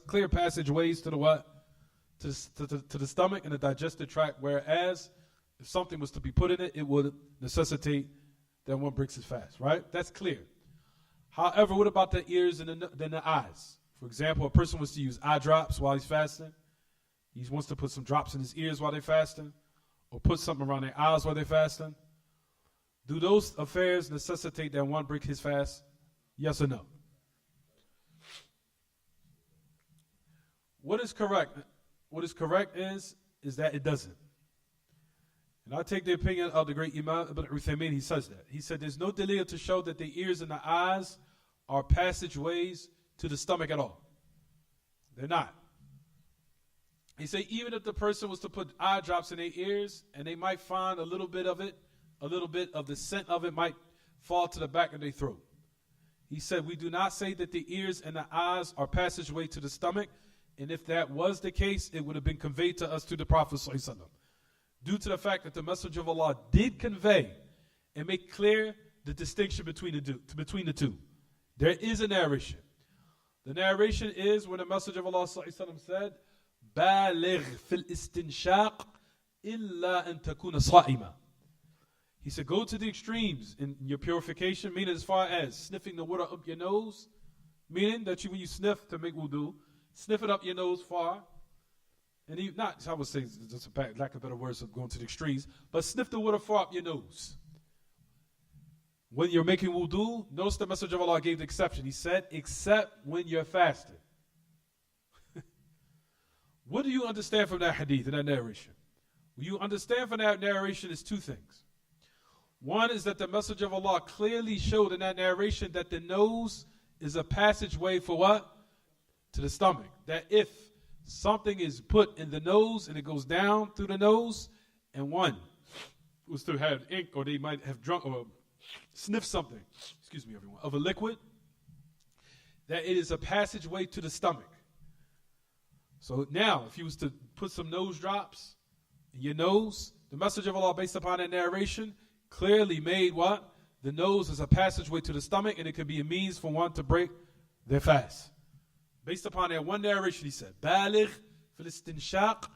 To the stomach and the digestive tract. Whereas if something was to be put in it, it would necessitate that one breaks his fast. Right? That's clear. However, what about the ears and the eyes? For example, a person was to use eye drops while he's fasting. He wants to put some drops in his ears while they're fasting, or put something around their eyes while they're fasting. Do those affairs necessitate that one break his fast? Yes or no? What is correct? What is correct is that it doesn't. And I take the opinion of the great Imam Ibn Uthaymeen. He says that. He said there's no dalil to show that the ears and the eyes are passageways to the stomach at all. They're not. He said even if the person was to put eye drops in their ears and they might find a little bit of it, a little bit of the scent of it might fall to the back of their throat. He said we do not say that the ears and the eyes are passageway to the stomach. And if that was the case, it would have been conveyed to us through the Prophet ﷺ. Due to the fact that the Messenger of Allah did convey and make clear the distinction between the two. There is a narration. The narration is when the Messenger of Allah ﷺ said, "Baligh fil istinshaq illa an takuna sa'ima." He said, go to the extremes in your purification, meaning as far as sniffing the water up your nose, meaning that when you sniff to make wudu, sniff it up your nose far. And I would say, just lack of better words of going to the extremes, but sniff the water far up your nose. When you're making wudu, notice the Messenger of Allah gave the exception. He said, except when you're fasting. What do you understand from that hadith and that narration? What you understand from that narration is two things. One is that the Messenger of Allah clearly showed in that narration that the nose is a passageway for what? To the stomach. That if something is put in the nose and it goes down through the nose, and one was to have ink or they might have drunk or sniffed something, excuse me everyone, of a liquid, that it is a passageway to the stomach. So now, if you was to put some nose drops in your nose, the Messenger of Allah, based upon that narration, clearly made what? the nose is a passageway to the stomach, and it could be a means for one to break their fast. Based upon that one narration, he said, "Baligh fil istinshaq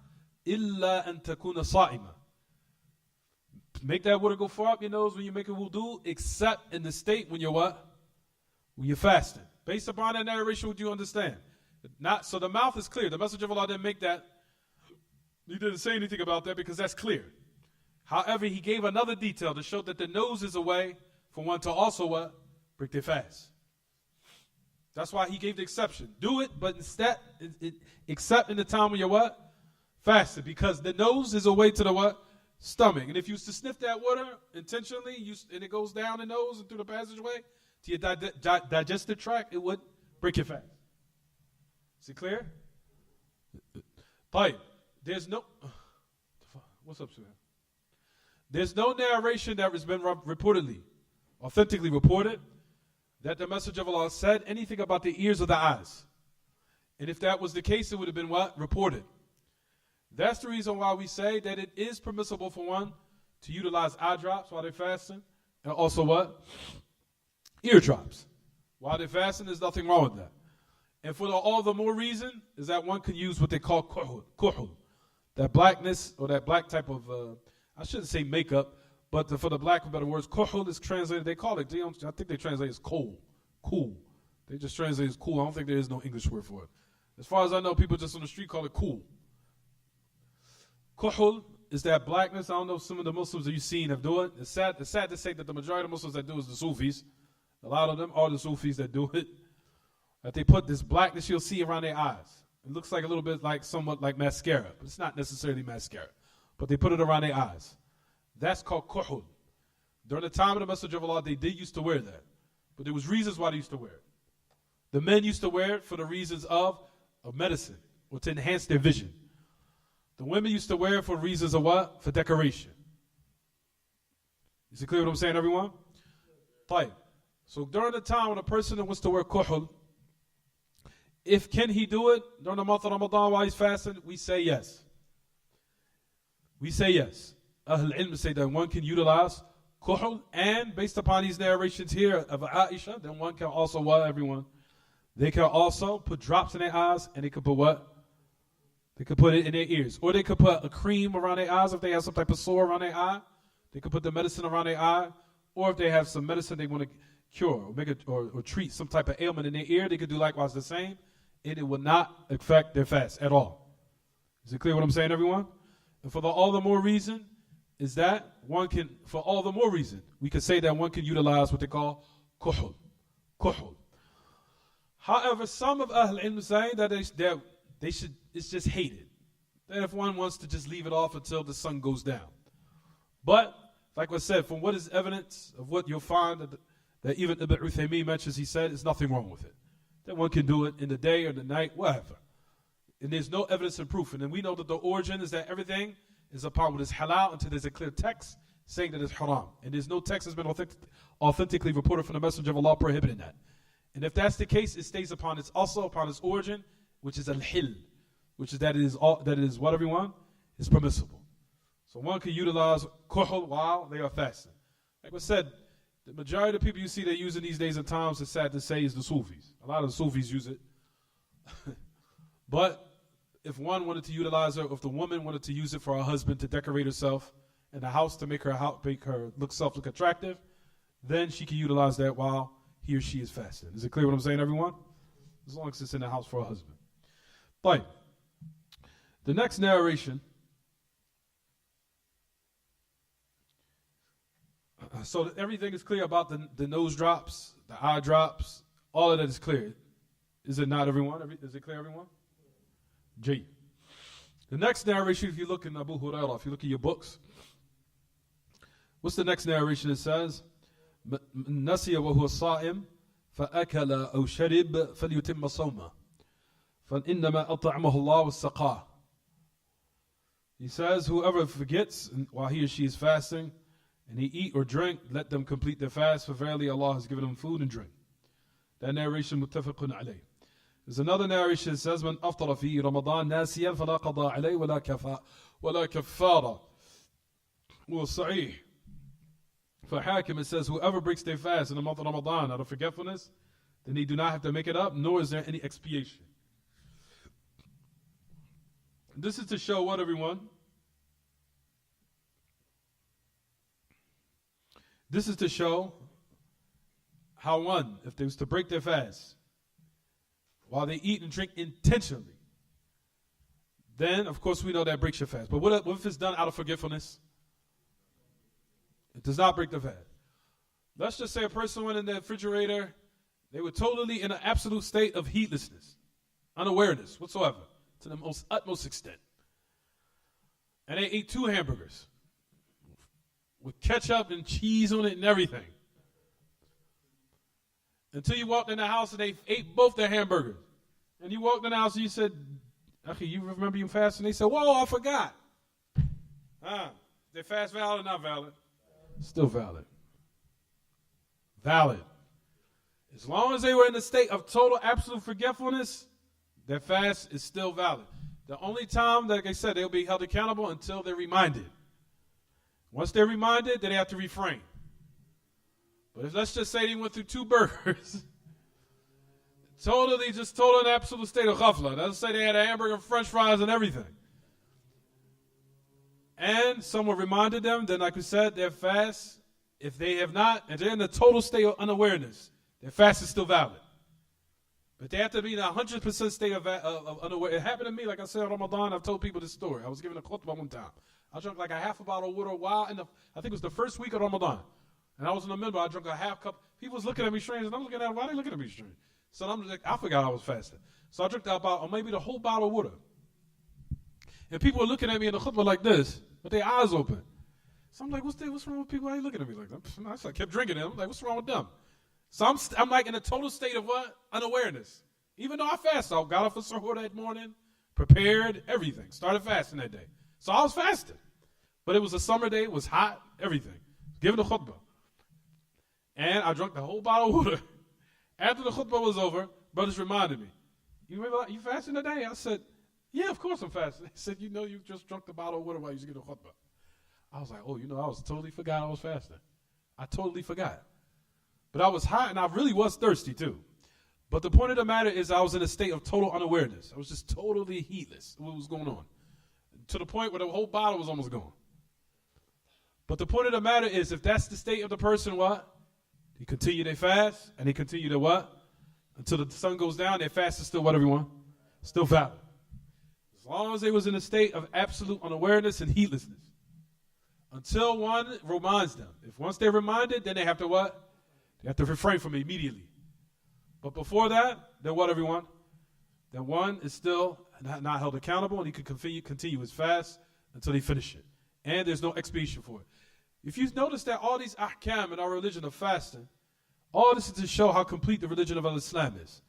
illa an takuna sa'ima." Make that water go far up your nose when you make a wudu, except in the state when you're what? When you're fasting. Based upon that narration, would you understand? Not so the mouth is clear. The Messenger of Allah didn't make that. He didn't say anything about that because that's clear. However, he gave another detail to show that the nose is a way for one to also what? Break their fast. That's why he gave the exception. Do it, but instead, except in the time when you're what? Fasted. Because the nose is a way to the what? Stomach. And if you used to sniff that water intentionally, and it goes down the nose and through the passageway to your digestive tract, it would break your fast. Is it clear? Fine. There's no... What's up, sir? There's no narration that has been reportedly, authentically reported, that the Messenger of Allah said anything about the ears or the eyes. And if that was the case, it would have been what? Reported. That's the reason why we say that it is permissible for one to utilize eye drops while they're fasting, and also what? Ear drops. While they're fasting, there's nothing wrong with that. And for all the more reason is that one can use what they call kuhul. That blackness, or that black type of, I shouldn't say makeup, but for the black, better words, kuhul is translated, they call it, I think they translate it as cool. They just translate it as cool. I don't think there is no English word for it. As far as I know, people just on the street call it cool. Kuhul is that blackness. I don't know if some of the Muslims that you've seen have do it. It's sad to say that the majority of Muslims that do it is the Sufis. A lot of them are the Sufis that do it. That they put this blackness you'll see around their eyes. It looks like a little bit like somewhat like mascara, but it's not necessarily mascara. But they put it around their eyes. That's called kuhul. During the time of the Messenger of Allah, they did used to wear that. But there was reasons why they used to wear it. The men used to wear it for the reasons of medicine, or to enhance their vision. The women used to wear it for reasons of what? For decoration. Is it clear what I'm saying, everyone? Fine. So during the time when a person wants to wear kuhul, can he do it during the month of Ramadan while he's fasting? We say yes. We say yes. Ahl ilm say that one can utilize kuhul, and based upon these narrations here of Aisha, then one can also what, everyone? They can also put drops in their eyes, and they can put what? They could put it in their ears. Or they could put a cream around their eyes if they have some type of sore around their eye. They could put the medicine around their eye. Or if they have some medicine they want to cure or treat some type of ailment in their ear, they could do likewise the same. And it will not affect their fast at all. Is it clear what I'm saying, everyone? And for all the more reason is that one can, for all the more reason, we could say that one can utilize what they call kuhul. Kuhul. However, some of Ahl Ilm say that they should, it's just hated. That if one wants to just leave it off until the sun goes down. But, like I said, from what is evidence of what you'll find that even Ibn Uthaymeen mentions, he said, there's nothing wrong with it. That one can do it in the day or the night, whatever. And there's no evidence and proof. And then we know that the origin is that everything is upon what is halal until there's a clear text saying that it's haram. And there's no text that's been authentically reported from the Messenger of Allah prohibiting that. And if that's the case, it stays upon its origin, which is al-hil, which is that it is what, everyone? Is permissible. So one can utilize kuhul while they are fasting. Like I said, the majority of the people you see that using these days and times, it's sad to say, is the Sufis. A lot of the Sufis use it. But if one wanted to utilize it, or if the woman wanted to use it for her husband to decorate herself in the house to make her look attractive, then she can utilize that while he or she is fasting. Is it clear what I'm saying, everyone? As long as it's in the house for her husband. Fine. The next narration. So that everything is clear about the nose drops, the eye drops, all of that is clear. Is it not, everyone? Is it clear, everyone? G. The next narration, if you look in Abu Hurairah, if you look at your books, what's the next narration? It says, نَسِيَ وَهُوَ الصَّائِمُ فَأَكَلَ أَوْ شَرِبَ فَلْيُتِمَّ صَوْمَهُ فَإِنَّمَا أَطْعَمَهُ اللَّهُ وَالسَّقَاهُ. He says, whoever forgets while he or she is fasting, and he eat or drink, let them complete their fast, for verily Allah has given them food and drink. That narration, muttafaqun alayh. There's another narration that says, من أفطر في رمضان ناسيا فلا قضاء عليه ولا كفارة. والصحيح For Hakim, it says, whoever breaks their fast in the month of Ramadan out of forgetfulness, then they do not have to make it up, nor is there any expiation. This is to show what, everyone? This is to show how one, if they was to break their fast while they eat and drink intentionally, then, of course, we know that breaks your fast. But what if it's done out of forgetfulness? It does not break the fast. Let's just say a person went in the refrigerator, they were totally in an absolute state of heedlessness, unawareness whatsoever, to the most utmost extent. And they ate 2 hamburgers with ketchup and cheese on it and everything. Until you walked in the house and they ate both their hamburgers. And you walked in the house and you said, okay, you remember you fasting? They said, whoa, I forgot. Their fast valid or not valid? Still valid. Valid. As long as they were in a state of total absolute forgetfulness, their fast is still valid. The only time, like I said, they'll be held accountable until they're reminded. Once they're reminded, then they have to refrain. But if let's just say they went through 2 burgers, total in absolute state of ghafla. Let's say they had a hamburger, french fries, and everything. And someone reminded them, then like we said, their fast, if they have not, and they're in a total state of unawareness, their fast is still valid. But they have to be in a 100% state of unawareness. It happened to me, like I said, on Ramadan. I've told people this story. I was giving a khutbah one time. I drank like a half a bottle of water while I think it was the first week of Ramadan. And I was in the middle, I drank a half cup. People was looking at me strange, and I'm looking at them, why are they looking at me strange? So I'm like, I forgot I was fasting. So I drank that bottle, or maybe the whole bottle of water. And people were looking at me in the khutbah like this, with their eyes open. So I'm like, what's wrong with people? Why are you looking at me like that? So I kept drinking it. I'm like, what's wrong with them? So I'm like in a total state of what? Unawareness. Even though I fasted, I got off of suhoor that morning, prepared, everything. Started fasting that day. So I was fasting. But it was a summer day, it was hot, everything. Giving the khutbah. And I drank the whole bottle of water. After the khutbah was over, brothers reminded me, you remember you fasting today? I said, yeah, of course I'm fasting. They said, you know you just drank the bottle of water while you was giving the khutbah. I was like, oh, I was totally forgot I was fasting. I totally forgot. But I was hot and I really was thirsty too. But the point of the matter is I was in a state of total unawareness. I was just totally heedless of what was going on. To the point where the whole bottle was almost gone. But the point of the matter is if that's the state of the person, what? They continue their fast and they continue to what? Until the sun goes down, their fast is still what, everyone? Still valid. As long as they was in a state of absolute unawareness and heedlessness. Until one reminds them. If once they're reminded, then they have to what? They have to refrain from it immediately. But before that, then what, everyone? Then one is still not held accountable and he can continue his fast until he finish it. And there's no expiation for it. If you notice that all these ahkam in our religion of fasting, all this is to show how complete the religion of Islam is.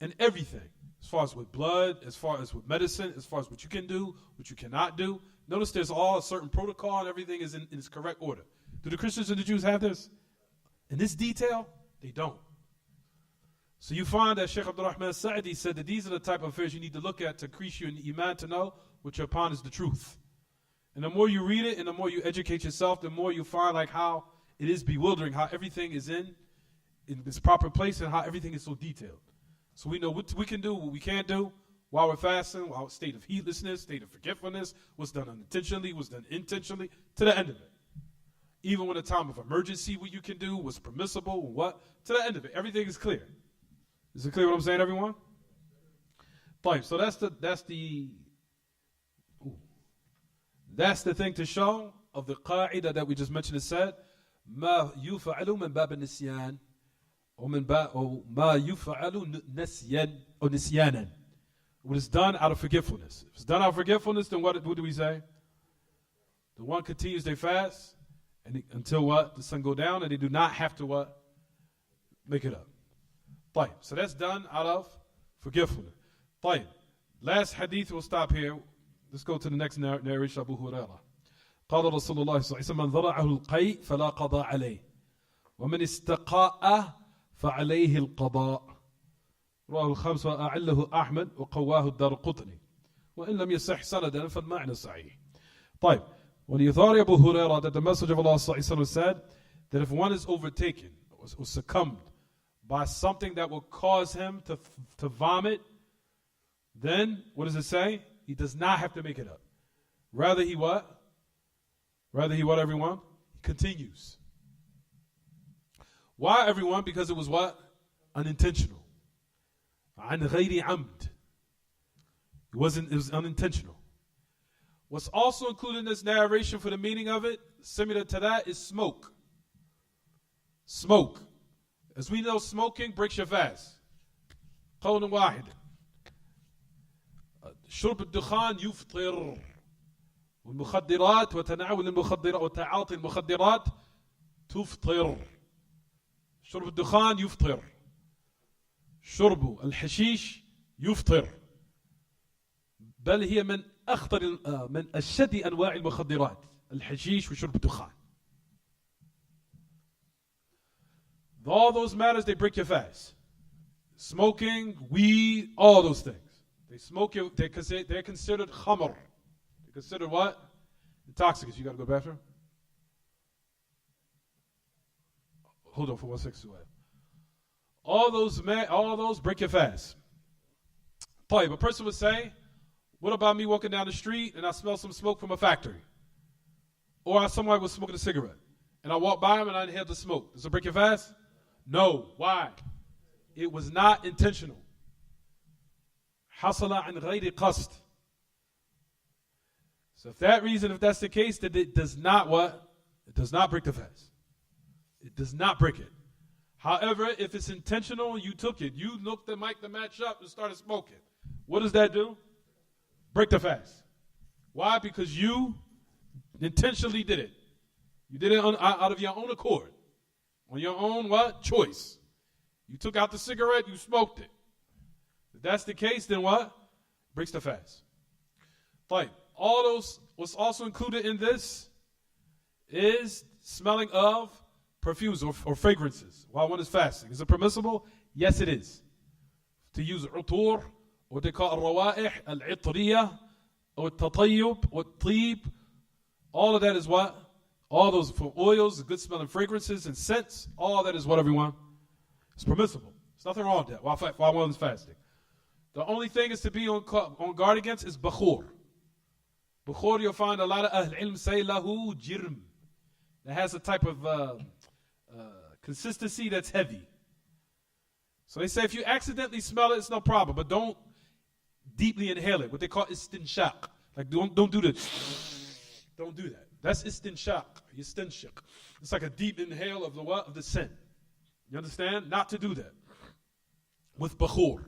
And everything, as far as with blood, as far as with medicine, as far as what you can do, what you cannot do. Notice there's all a certain protocol and everything is in its correct order. Do the Christians and the Jews have this? In this detail, they don't. So you find that Sheikh Abdurrahman Sa'idi said that these are the type of affairs you need to look at to increase you in iman, to know what you're upon is the truth. And the more you read it and the more you educate yourself, the more you find like how it is bewildering, how everything is in its proper place and how everything is so detailed. So we know what we can do, what we can't do while we're fasting, while state of heedlessness, state of forgetfulness, what's done unintentionally, what's done intentionally, to the end of it. Even when a time of emergency, what you can do, what's permissible, what, to the end of it. Everything is clear. Is it clear what I'm saying, everyone? Fine. So that's the thing to show of the qa'idah that we just mentioned. It said, ما يفعل من باب النسيان أو ما يفعل نسيان أو نسيانا. What is done out of forgetfulness. If it's done out of forgetfulness, then what do we say? The one continues their fast until what? The sun go down, and they do not have to what? Make it up. طيب. So that's done out of forgetfulness. طيب. Last hadith, we'll stop here. Let's go to the next narration, Abu Hurairah. قال رسول الله صلى الله عليه وسلم من ذرعه القيء فلا قضاء عليه ومن استقاء فعليه القضاء رواه الخمس وأعله أحمد وقواه الدارقطني وإن لم يصح سندا فالمعنى صحيح. طيب. When the authority of Abu Hurairah that the Messenger of Allah صلى الله عليه وسلم said, that if one is overtaken or succumbed by something that will cause him to vomit, then what does it say? He does not have to make it up. Rather he what? Rather he what, everyone? He continues. Why, everyone? Because it was what? Unintentional. عن غير عمد. It was unintentional. What's also included in this narration for the meaning of it, similar to that, is smoke. Smoke. As we know, smoking breaks your fast. قول واحد. شرب الدخان يفطر. والمخدرات وتناول المخدرات وتعاطي المخدرات تفطر. شرب الدخان يفطر. شرب الحشيش يفطر. بل هي من أخطر من أشد أنواع المخدرات الحشيش وشرب الدخان. All those matters, they break your fast. Smoking, weed, all those things. They smoke it, they're considered khamr. They're considered what? Intoxicants. You got to go to the bathroom? Hold on for 1 second. All those break your fast. But a person would say, what about me walking down the street and I smell some smoke from a factory? Or somebody was smoking a cigarette and I walk by him and I inhaled the smoke. Does it break your fast? No. Why? It was not intentional. حصل عن غير قصد. So if that's the case, then it does not what? It does not break the fast. It does not break it. However, if it's intentional, you took it. You looked the mic to match up and started smoking. What does that do? Break the fast. Why? Because you intentionally did it. You did it out of your own accord. On your own what? Choice. You took out the cigarette, you smoked it. If that's the case, then what? Breaks the fast. Fine. All those, what's also included in this is smelling of perfumes or fragrances while one is fasting. Is it permissible? Yes, it is. To use utur, what they call al-rawa'ih, al-itriyah, or al-tatayyub, or al-tib. All of that is what? All those for oils, good smelling fragrances and scents, all that is what, everyone? It's permissible. There's nothing wrong with that while one is fasting. The only thing is to be on guard against is bakhur. Bakhur, you'll find a lot of Ahl Ilm say lahu jirm. That has a type of consistency that's heavy. So they say if you accidentally smell it, it's no problem, but don't deeply inhale it. What they call istinshaq. Like don't do this. Don't do that. That's istinshaq. Istinshaq. It's like a deep inhale of the what? Of the scent. You understand? Not to do that. With bakhur.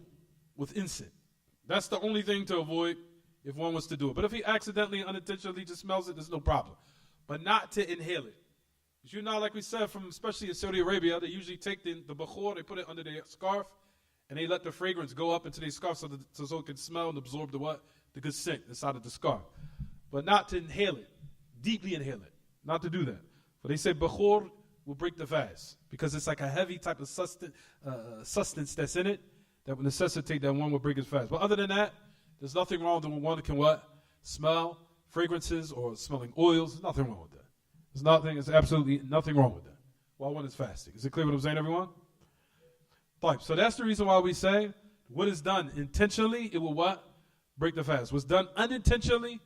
With incense. That's the only thing to avoid if one was to do it. But if he accidentally, unintentionally just smells it, there's no problem. But not to inhale it. Because you know, like we said, from especially in Saudi Arabia, they usually take the bakhur, they put it under their scarf, and they let the fragrance go up into their scarf so it can smell and absorb the what? The good scent inside of the scarf. But not to inhale it. Deeply inhale it. Not to do that. But they say bakhur will break the fast. Because it's like a heavy type of sustenance that's in it that would necessitate that one will break his fast. But other than that, there's nothing wrong with one can what? Smell fragrances or smelling oils. There's nothing wrong with that. There's absolutely nothing wrong with that while one is fasting. Is it clear what I'm saying, everyone? Fine. So that's the reason why we say what is done intentionally, it will what? Break the fast. What's done unintentionally.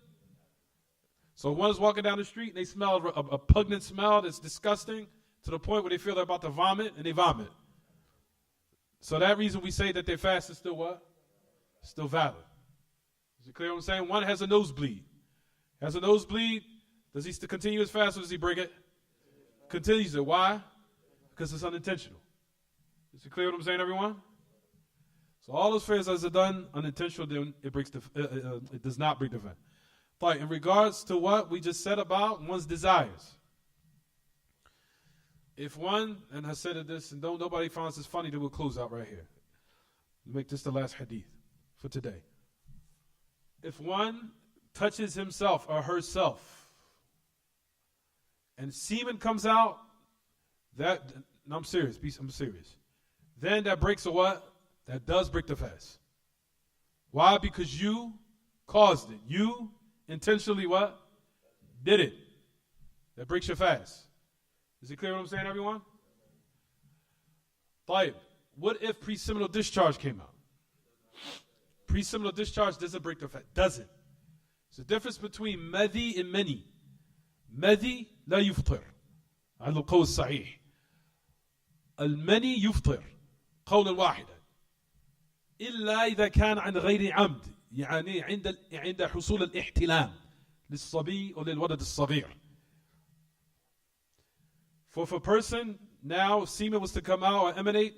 So one is walking down the street and they smell a pungent smell that's disgusting to the point where they feel they're about to vomit and they vomit. So that reason we say that their fast is still what? Still valid. Is it clear what I'm saying? One has a nosebleed. Has a nosebleed. Does he still continue his fast or does he break it? Continues it. Why? Because it's unintentional. Is it clear what I'm saying, everyone? So all those fasts are done unintentional, then it does not break the fast. But in regards to what we just said about one's desires. If one, and I said this, and nobody finds this funny, then we'll close out right here. Make this the last hadith for today. If one touches himself or herself, and semen comes out, I'm serious, I'm serious. Then that breaks a what? That does break the fast. Why? Because you caused it. You intentionally what? Did it. That breaks your fast. Is it clear what I'm saying, everyone? طيب. What if pre-seminal discharge came out? Pre-seminal discharge doesn't break the fast. Doesn't. There's a difference between madhi and mani. مذي لا يفطر على القول الصحيح. المني يفطر قولا واحدا إلا إذا كان عن غير عمد، يعني عند حصول الاحتلام للصبي أو للولد الصغير. For if a person now semen was to come out or emanate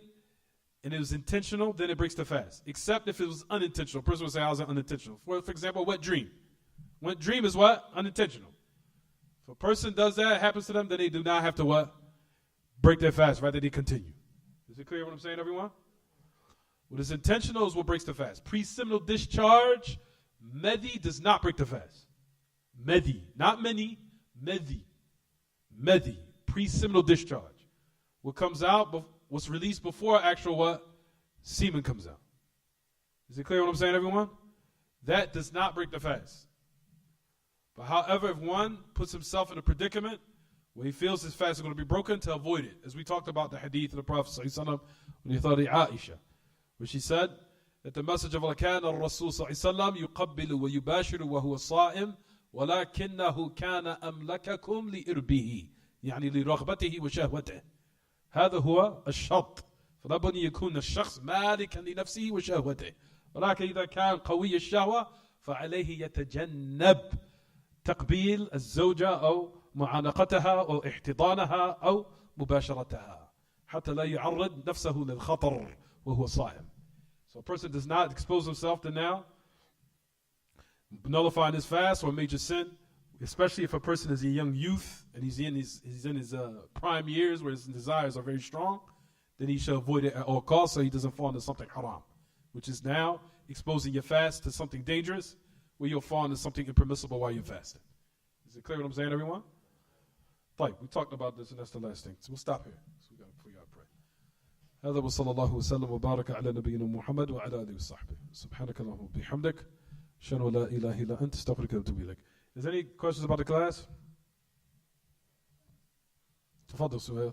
and it was intentional, then it breaks the fast. Except if it was unintentional. A person would say, "How's it unintentional?" For example, wet dream. Wet dream is what? Unintentional. If a person does that, it happens to them, then they do not have to what? Break their fast, rather they continue. Is it clear what I'm saying, everyone? What is intentional is what breaks the fast. Pre-seminal discharge, medhi does not break the fast. Medhi, not many, medhi. Medhi, pre-seminal discharge. What comes out, what's released before actual what? Semen comes out. Is it clear what I'm saying, everyone? That does not break the fast. But however, if one puts himself in a predicament where he feels his fast is going to be broken, to avoid it. As we talked about the hadith of the Prophet ﷺ when he thought of Aisha, where she said that the message of Allah كان الرسول صلى الله عليه وسلم يقبل ويباشر وهو صائم ولكنه كان أملككم لإربه يعني لرغبته وشهوته. هذا هو الشرط. فلا بد أن يكون الشخص مالكا لنفسه وشهوته. ولكن إذا كان قوي الشهوة فعليه يتجنب تقبيل الزوجة أو معانقتها أو احتضانها أو مباشرتها حتى لا يعرض نفسه للخطر وهو صائم. So a person does not expose himself to now nullifying his fast or a major sin, especially if a person is a young youth and he's in his prime years where his desires are very strong, then he should avoid it at all costs so he doesn't fall into something haram, which is now exposing your fast to something dangerous where you'll fall into something impermissible while you're fasting. Is it clear what I'm saying, everyone? Fine, we talked about this and that's the last thing. So we'll stop here. So we got to pray. هذا وصلى الله وسلم وبارك على نبينا محمد وعلى آله وصحبه. سبحانك اللهم وبحمدك أشهد أن لا إله إلا أنت أستغفرك وأتوب إليك. Is there any questions about the class? تفضل سهيل.